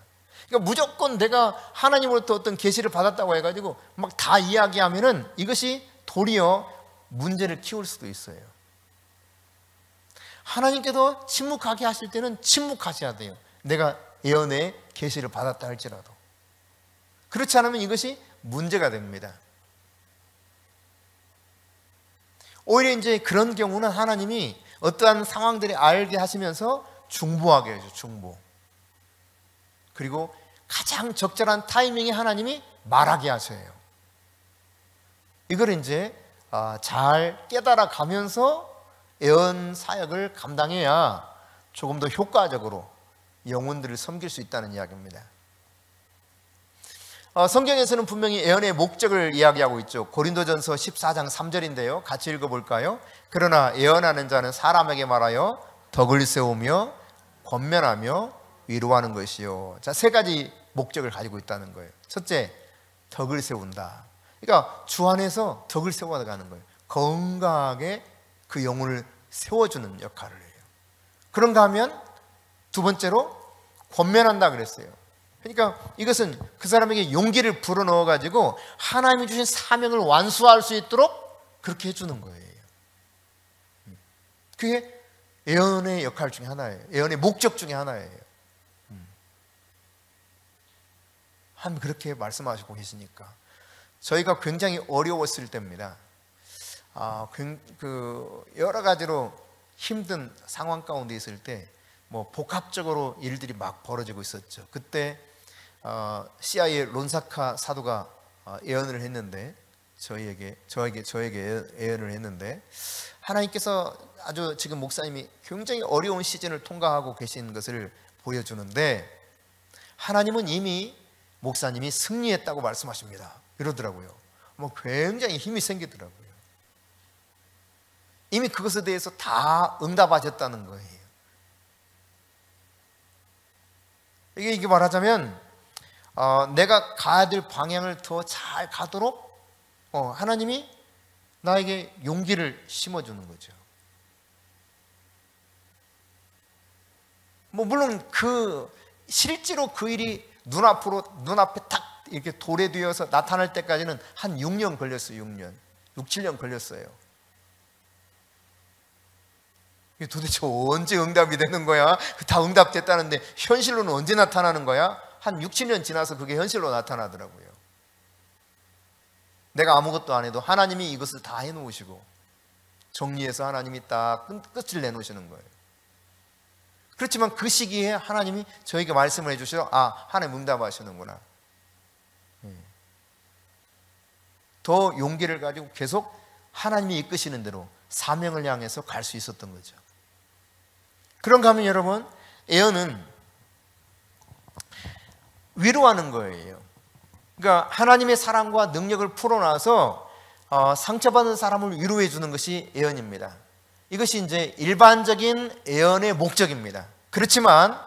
그러니까 무조건 내가 하나님으로부터 어떤 계시를 받았다고 해가지고 막 다 이야기하면은 이것이 도리어 문제를 키울 수도 있어요. 하나님께서 침묵하게 하실 때는 침묵하셔야 돼요. 내가 예언의 계시를 받았다 할지라도. 그렇지 않으면 이것이 문제가 됩니다. 오히려 그런 경우는 하나님이 어떠한 상황들이 알게 하시면서 중보하게 해줘, 중보. 그리고 가장 적절한 타이밍에 하나님이 말하게 하셔요. 이걸 잘 깨달아 가면서 예언 사역을 감당해야 조금 더 효과적으로 영혼들을 섬길 수 있다는 이야기입니다. 성경에서는 분명히 예언의 목적을 이야기하고 있죠. 고린도전서 14장 3절인데요. 같이 읽어볼까요? 그러나 예언하는 자는 사람에게 말하여 덕을 세우며 권면하며 위로하는 것이요. 자, 세 가지 목적을 가지고 있다는 거예요. 첫째, 덕을 세운다. 그러니까 주 안에서 덕을 세워가는 거예요. 건강하게 그 영혼을 세워주는 역할을 해요. 그런가 하면 두 번째로 권면한다 그랬어요. 그러니까 이것은 그 사람에게 용기를 불어넣어 가지고 하나님이 주신 사명을 완수할 수 있도록 그렇게 해주는 거예요. 그게 예언의 역할 중에 하나예요. 예언의 목적 중에 하나예요. 하나님 그렇게 말씀하시고 계시니까 저희가 굉장히 어려웠을 때입니다. 여러 가지로 힘든 상황 가운데 있을 때 뭐 복합적으로 일들이 막 벌어지고 있었죠. 그때 CIA 론사카 사도가 예언을 했는데 저에게 예언을 했는데 하나님께서 아주 지금 목사님이 굉장히 어려운 시즌을 통과하고 계신 것을 보여주는데 하나님은 이미 목사님이 승리했다고 말씀하십니다. 이러더라고요. 굉장히 힘이 생기더라고요. 이미 그것에 대해서 다 응답하셨다는 거예요. 이게 말하자면 내가 가야 될 방향을 더 잘 가도록 하나님이 나에게 용기를 심어주는 거죠. 물론 실제로 그 일이 눈앞에 탁 이렇게 도래되어서 나타날 때까지는 한 6년 걸렸어요. 6, 7년 걸렸어요. 이게 도대체 언제 응답이 되는 거야? 다 응답됐다는데 현실로는 언제 나타나는 거야? 한 6, 7년 지나서 그게 현실로 나타나더라고요. 내가 아무것도 안 해도 하나님이 이것을 다 해놓으시고 정리해서 하나님이 딱 끝을 내놓으시는 거예요. 그렇지만 그 시기에 하나님이 저에게 말씀을 해주셔서 하나님 응답하시는구나. 더 용기를 가지고 계속 하나님이 이끄시는 대로 사명을 향해서 갈 수 있었던 거죠. 그런가 하면 여러분, 예언은 위로하는 거예요. 그러니까 하나님의 사랑과 능력을 풀어놔서 상처받은 사람을 위로해 주는 것이 예언입니다. 이것이 이제 일반적인 예언의 목적입니다. 그렇지만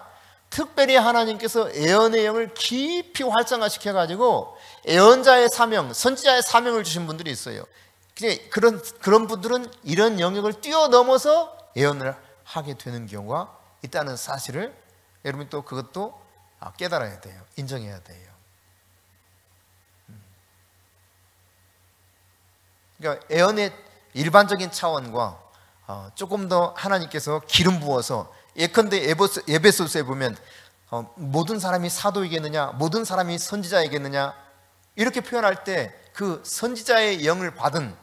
특별히 하나님께서 예언의 영을 깊이 활성화시켜 가지고 예언자의 사명, 선지자의 사명을 주신 분들이 있어요. 그런 분들은 이런 영역을 뛰어넘어서 예언을 하게 되는 경우가 있다는 사실을 여러분 또 그것도 깨달아야 돼요. 인정해야 돼요. 그러니까 예언의 일반적인 차원과 조금 더 하나님께서 기름 부어서 예컨대 에베소서에 보면 모든 사람이 사도이겠느냐, 모든 사람이 선지자이겠느냐 이렇게 표현할 때 그 선지자의 영을 받은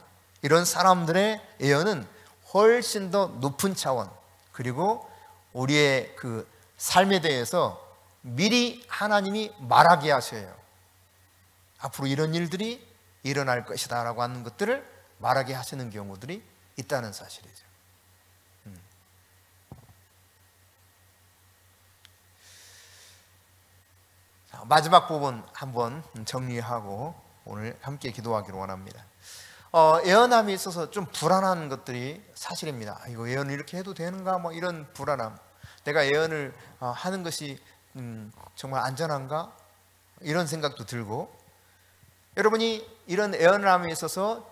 이런 사람들의 예언은 훨씬 더 높은 차원, 그리고 우리의 그 삶에 대해서 미리 하나님이 말하게 하셔요. 앞으로 이런 일들이 일어날 것이다 라고 하는 것들을 말하게 하시는 경우들이 있다는 사실이죠. 마지막 부분 한번 정리하고 오늘 함께 기도하기를 원합니다. 예언함에 있어서 좀 불안한 것들이 사실입니다. 이거 예언을 이렇게 해도 되는가? 이런 불안함. 내가 예언을 하는 것이 정말 안전한가? 이런 생각도 들고, 여러분이 이런 예언함에 있어서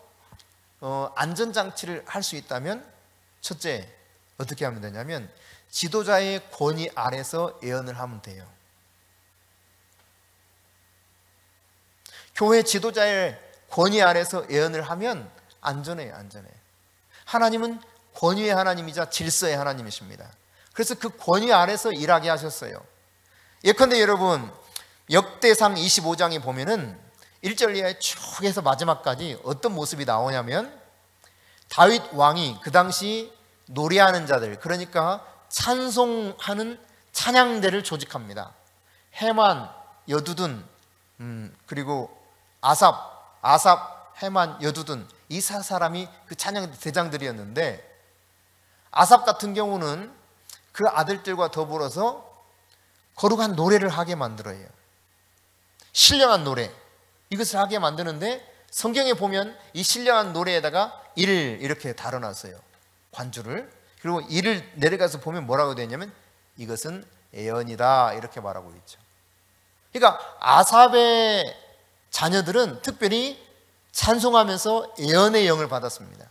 안전장치를 할 수 있다면 첫째, 어떻게 하면 되냐면 지도자의 권위 아래서 예언을 하면 돼요. 교회 지도자의 권위 아래서 예언을 하면 안전해요. 하나님은 권위의 하나님이자 질서의 하나님이십니다. 그래서 그 권위 아래서 일하게 하셨어요. 예컨대 여러분 역대상 25장에 보면은 1절 이하에 쭉 해서 마지막까지 어떤 모습이 나오냐면 다윗 왕이 그 당시 노래하는 자들, 그러니까 찬송하는 찬양대를 조직합니다. 헤만, 여두둔, 그리고 아삽, 헤만, 여두둔 이 사람이 그 찬양 대장들이었는데 아삽 같은 경우는 그 아들들과 더불어서 거룩한 노래를 하게 만들어요. 신령한 노래, 이것을 하게 만드는데 성경에 보면 이 신령한 노래에다가 이를 이렇게 달아놨어요. 관주를. 그리고 이를 내려가서 보면 뭐라고 되어 있냐면 이것은 예언이다 이렇게 말하고 있죠. 그러니까 아삽의 자녀들은 특별히 찬송하면서 예언의 영을 받았습니다.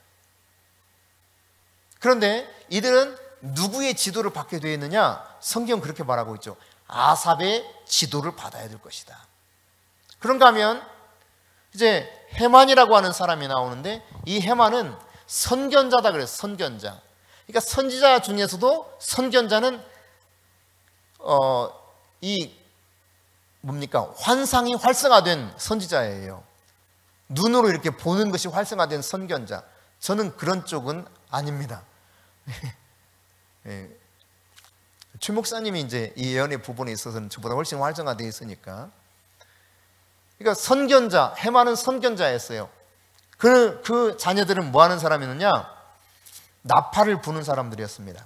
그런데 이들은 누구의 지도를 받게 되어 있느냐? 성경 그렇게 말하고 있죠. 아삽의 지도를 받아야 될 것이다. 그런가 하면 이제 헤만이라고 하는 사람이 나오는데 이 헤만은 선견자다 그래서 선견자. 그러니까 선지자 중에서도 선견자는 이 뭡니까? 환상이 활성화된 선지자예요. 눈으로 이렇게 보는 것이 활성화된 선견자. 저는 그런 쪽은 아닙니다. 최 목사님이 이제 이 예언의 부분에 있어서는 저보다 훨씬 활성화되어 있으니까. 그러니까 선견자, 헤만은 선견자였어요. 그 자녀들은 뭐 하는 사람이느냐? 나팔을 부는 사람들이었습니다.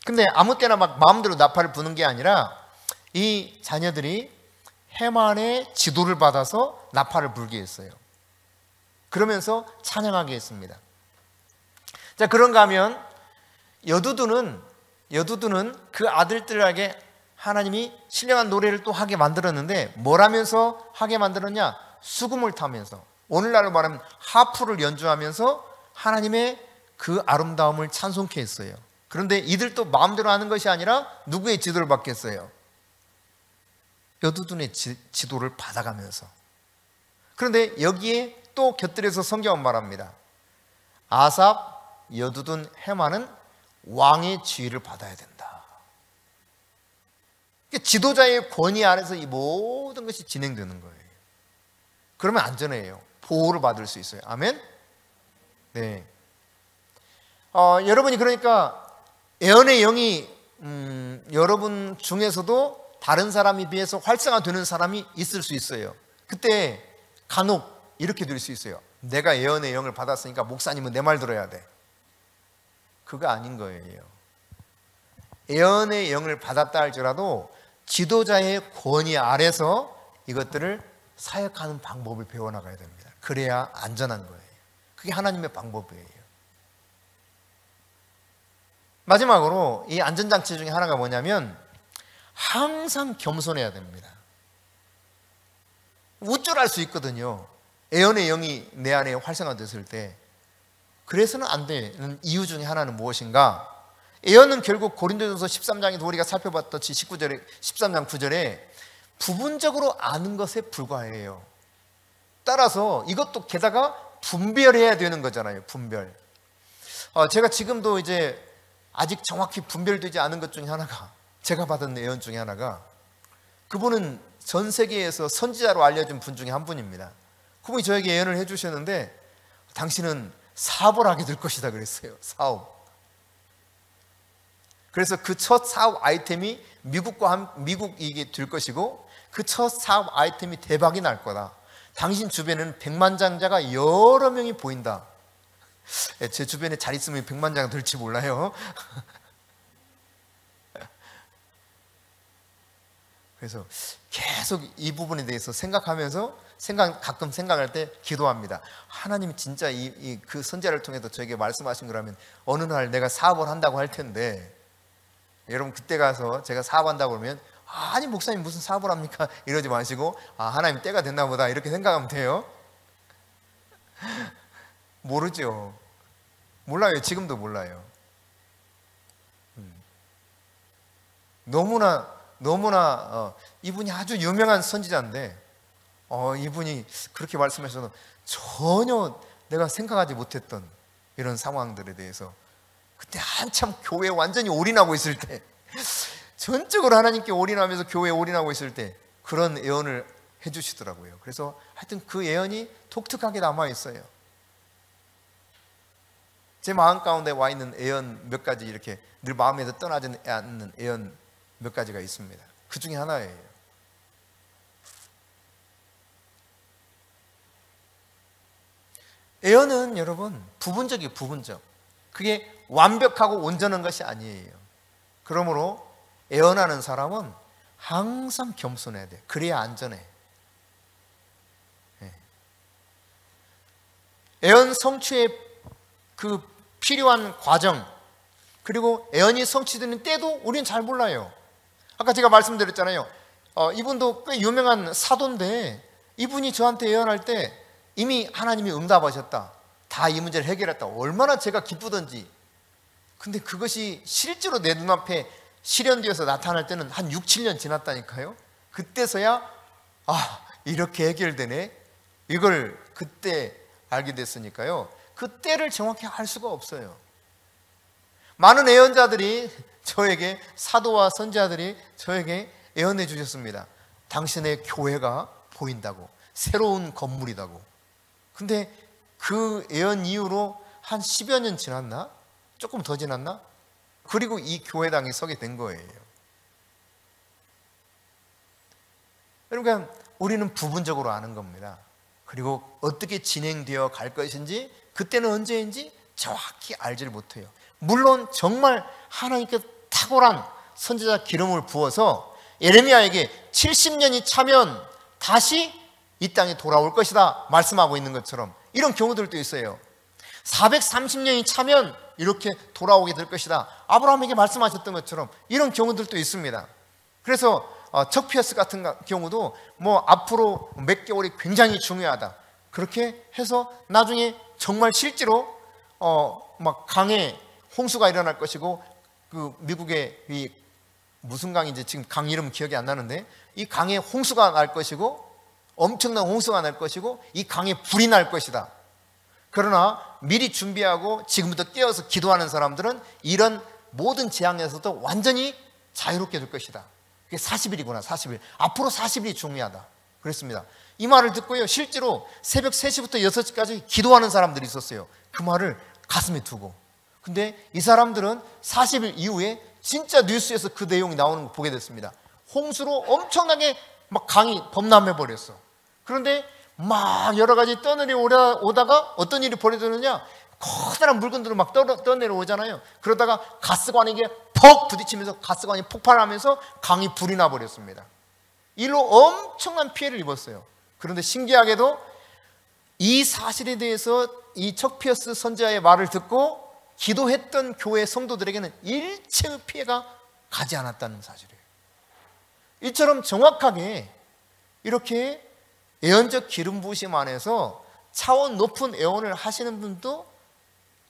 근데 아무 때나 막 마음대로 나팔을 부는 게 아니라 이 자녀들이 헤만의 지도를 받아서 나팔을 불게 했어요. 그러면서 찬양하게 했습니다. 자, 그런가 하면 여두두는 그 아들들에게 하나님이 신령한 노래를 또 하게 만들었는데 뭘 하면서 하게 만들었냐? 수금을 타면서, 오늘날로 말하면 하프를 연주하면서 하나님의 그 아름다움을 찬송케 했어요. 그런데 이들도 마음대로 하는 것이 아니라 누구의 지도를 받겠어요? 여두둔의 지도를 받아가면서. 그런데 여기에 또 곁들여서 성경은 말합니다. 아삽, 여두둔, 헤만은 왕의 지위를 받아야 된다. 지도자의 권위 아래서 이 모든 것이 진행되는 거예요. 그러면 안전해요. 보호를 받을 수 있어요. 아멘? 네. 여러분이 그러니까 예언의 영이 여러분 중에서도 다른 사람에 비해서 활성화되는 사람이 있을 수 있어요. 그때 간혹 이렇게 될 수 있어요. 내가 예언의 영을 받았으니까 목사님은 내 말 들어야 돼. 그거 아닌 거예요. 예언의 영을 받았다 할지라도 지도자의 권위 아래서 이것들을 사역하는 방법을 배워나가야 됩니다. 그래야 안전한 거예요. 그게 하나님의 방법이에요. 마지막으로 이 안전장치 중에 하나가 뭐냐면 항상 겸손해야 됩니다. 우쭐할 수 있거든요. 예언의 영이 내 안에 활성화됐을 때. 그래서는 안 되는 이유 중에 하나는 무엇인가? 예언은 결국 고린도전서 13장에도 우리가 살펴봤듯이 13장 9절에 부분적으로 아는 것에 불과해요. 따라서 이것도 게다가 분별해야 되는 거잖아요. 분별. 제가 지금도 이제 아직 정확히 분별되지 않은 것 중에 하나가, 제가 받은 예언 중에 하나가, 그분은 전 세계에서 선지자로 알려진 분 중에 한 분입니다. 그분이 저에게 예언을 해주셨는데 당신은 사업을 하게 될 것이다 그랬어요. 사업. 그래서 그 첫 사업 아이템이 미국이 될 것이고 그 첫 사업 아이템이 대박이 날 거다. 당신 주변에는 백만장자가 여러 명이 보인다. 제 주변에 잘 있으면 백만장 될지 몰라요. 그래서 계속 이 부분에 대해서 생각하면서 가끔 생각할 때 기도합니다. 하나님 진짜 그 선지자를 통해서 저에게 말씀하신 거라면 어느 날 내가 사업을 한다고 할 텐데, 여러분 그때 가서 제가 사업한다고 그러면 아니 목사님 무슨 사업을 합니까? 이러지 마시고 하나님 때가 됐나 보다 이렇게 생각하면 돼요. 모르죠. 몰라요. 지금도 몰라요. 너무나 이분이 아주 유명한 선지자인데 이분이 그렇게 말씀하셔서 전혀 내가 생각하지 못했던 이런 상황들에 대해서 그때 한참 교회에 완전히 올인하고 있을 때, 전적으로 하나님께 올인하면서 교회에 올인하고 있을 때 그런 예언을 해주시더라고요. 그래서 하여튼 그 예언이 독특하게 남아있어요. 제 마음 가운데 와 있는 예언 몇 가지, 이렇게 늘 마음에서 떠나지 않는 예언 몇 가지가 있습니다. 그 중에 하나예요. 예언은 여러분 부분적이에요. 부분적. 그게 완벽하고 온전한 것이 아니에요. 그러므로 애언하는 사람은 항상 겸손해야 돼. 그래야 안전해. 애언 성취의 그 필요한 과정, 그리고 애언이 성취되는 때도 우리는 잘 몰라요. 아까 제가 말씀드렸잖아요. 이분도 꽤 유명한 사도인데 이분이 저한테 애언할 때 이미 하나님이 응답하셨다, 다 이 문제를 해결했다, 얼마나 제가 기쁘던지. 근데 그것이 실제로 내 눈앞에 실현되어서 나타날 때는 한 6, 7년 지났다니까요. 그때서야 이렇게 해결되네, 이걸 그때 알게 됐으니까요. 그때를 정확히 알 수가 없어요. 많은 애언자들이 저에게, 사도와 선지자들이 저에게 애언해 주셨습니다. 당신의 교회가 보인다고, 새로운 건물이라고. 근데 그 애언 이후로 한 10여 년 지났나? 조금 더 지났나? 그리고 이 교회당에 서게 된 거예요. 그러니까 우리는 부분적으로 아는 겁니다. 그리고 어떻게 진행되어 갈 것인지, 그때는 언제인지 정확히 알지를 못해요. 물론 정말 하나님께 탁월한 선지자 기름을 부어서 예레미야에게 70년이 차면 다시 이 땅에 돌아올 것이다 말씀하고 있는 것처럼 이런 경우들도 있어요. 430년이 차면 이렇게 돌아오게 될 것이다 아브라함에게 말씀하셨던 것처럼 이런 경우들도 있습니다. 그래서 척피어스 같은 경우도 앞으로 몇 개월이 굉장히 중요하다, 그렇게 해서 나중에 정말 실제로 막 강에 홍수가 일어날 것이고, 그 미국의 이 무슨 강인지 지금 강 이름 기억이 안 나는데, 이 강에 홍수가 날 것이고, 엄청난 홍수가 날 것이고, 이 강에 불이 날 것이다. 그러나 미리 준비하고 지금부터 깨어서 기도하는 사람들은 이런 모든 재앙에서도 완전히 자유롭게 될 것이다. 그게 40일이구나, 40일. 앞으로 40일이 중요하다 그랬습니다. 이 말을 듣고요, 실제로 새벽 3시부터 6시까지 기도하는 사람들이 있었어요. 그 말을 가슴에 두고. 근데 이 사람들은 40일 이후에 진짜 뉴스에서 그 내용이 나오는 거 보게 됐습니다. 홍수로 엄청나게 막 강이 범람해 버렸어. 그런데 막 여러 가지 떠내려오다가 어떤 일이 벌어지느냐, 커다란 물건들로 막 떠내려오잖아요. 그러다가 가스관에게 퍽 부딪히면서 가스관이 폭발하면서 강이 불이 나버렸습니다. 이로 엄청난 피해를 입었어요. 그런데 신기하게도 이 사실에 대해서 이 척피어스 선지자의 말을 듣고 기도했던 교회 성도들에게는 일체의 피해가 가지 않았다는 사실이에요. 이처럼 정확하게 이렇게 예언적 기름 부으심 안에서 차원 높은 애언을 하시는 분도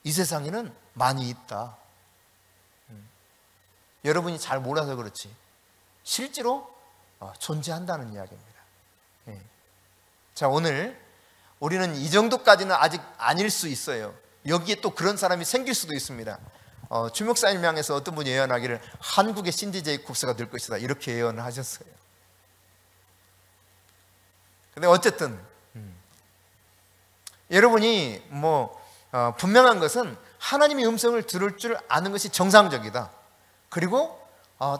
이 세상에는 많이 있다. 여러분이 잘 몰라서 그렇지 실제로 존재한다는 이야기입니다. 자, 오늘 우리는 이 정도까지는 아직 아닐 수 있어요. 여기에 또 그런 사람이 생길 수도 있습니다. 주 목사님 향해서 어떤 분이 예언하기를 한국의 신디 제이콥스가 될 것이다 이렇게 예언을 하셨어요. 근데 어쨌든 여러분이 분명한 것은 하나님의 음성을 들을 줄 아는 것이 정상적이다. 그리고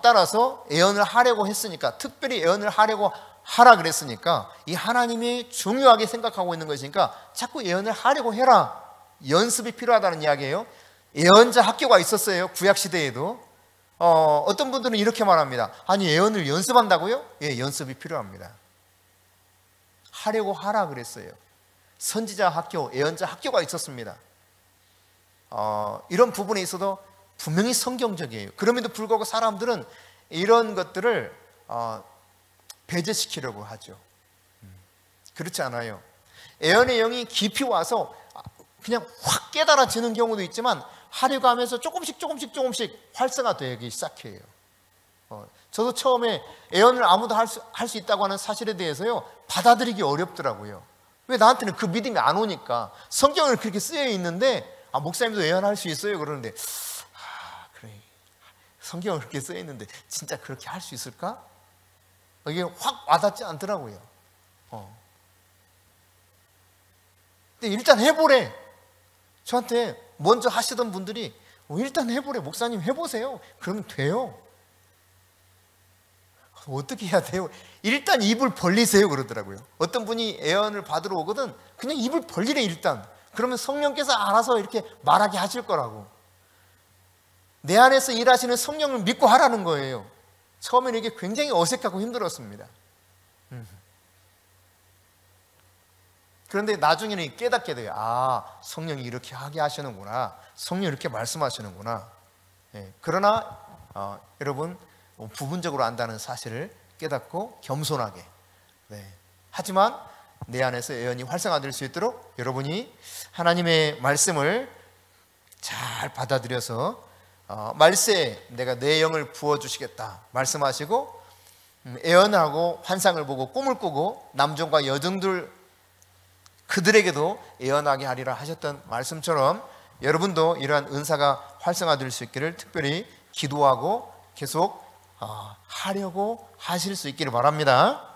따라서 예언을 하려고 했으니까, 특별히 예언을 하려고 하라 그랬으니까 이 하나님이 중요하게 생각하고 있는 것이니까 자꾸 예언을 하려고 해라. 연습이 필요하다는 이야기예요. 예언자 학교가 있었어요. 구약시대에도. 어떤 분들은 이렇게 말합니다. 아니, 예언을 연습한다고요? 예, 연습이 필요합니다. 하려고 하라 그랬어요. 선지자 학교, 예언자 학교가 있었습니다. 이런 부분에 있어도 분명히 성경적이에요. 그럼에도 불구하고 사람들은 이런 것들을 배제시키려고 하죠. 그렇지 않아요. 예언의 영이 깊이 와서 그냥 확 깨달아지는 경우도 있지만 하려고 하면서 조금씩 활성화되기 시작해요. 저도 처음에 예언을 아무도 할 수 있다고 하는 사실에 대해서요 받아들이기 어렵더라고요. 왜? 나한테는 그 믿음이 안 오니까. 성경을 그렇게 쓰여 있는데 목사님도 예언할 수 있어요 그러는데 그래, 성경을 그렇게 쓰여 있는데 진짜 그렇게 할 수 있을까? 이게 확 와닿지 않더라고요. 근데 일단 해보래. 저한테 먼저 하시던 분들이 일단 해보래. 목사님 해보세요. 그러면 돼요. 어떻게 해야 돼요? 일단 입을 벌리세요 그러더라고요. 어떤 분이 예언을 받으러 오거든 그냥 입을 벌리래 일단. 그러면 성령께서 알아서 이렇게 말하게 하실 거라고. 내 안에서 일하시는 성령을 믿고 하라는 거예요. 처음에는 이게 굉장히 어색하고 힘들었습니다. 그런데 나중에는 깨닫게 돼요. 아, 성령이 이렇게 하게 하시는구나. 성령이 이렇게 말씀하시는구나. 그러나 여러분 부분적으로 안다는 사실을 깨닫고 겸손하게, 하지만 내 안에서 예언이 활성화될 수 있도록 여러분이 하나님의 말씀을 잘 받아들여서 말세에 내가 내 영을 부어주시겠다 말씀하시고, 예언하고 환상을 보고 꿈을 꾸고 남종과 여종들 그들에게도 예언하게 하리라 하셨던 말씀처럼 여러분도 이러한 은사가 활성화될 수 있기를 특별히 기도하고 계속 하려고 하실 수 있기를 바랍니다.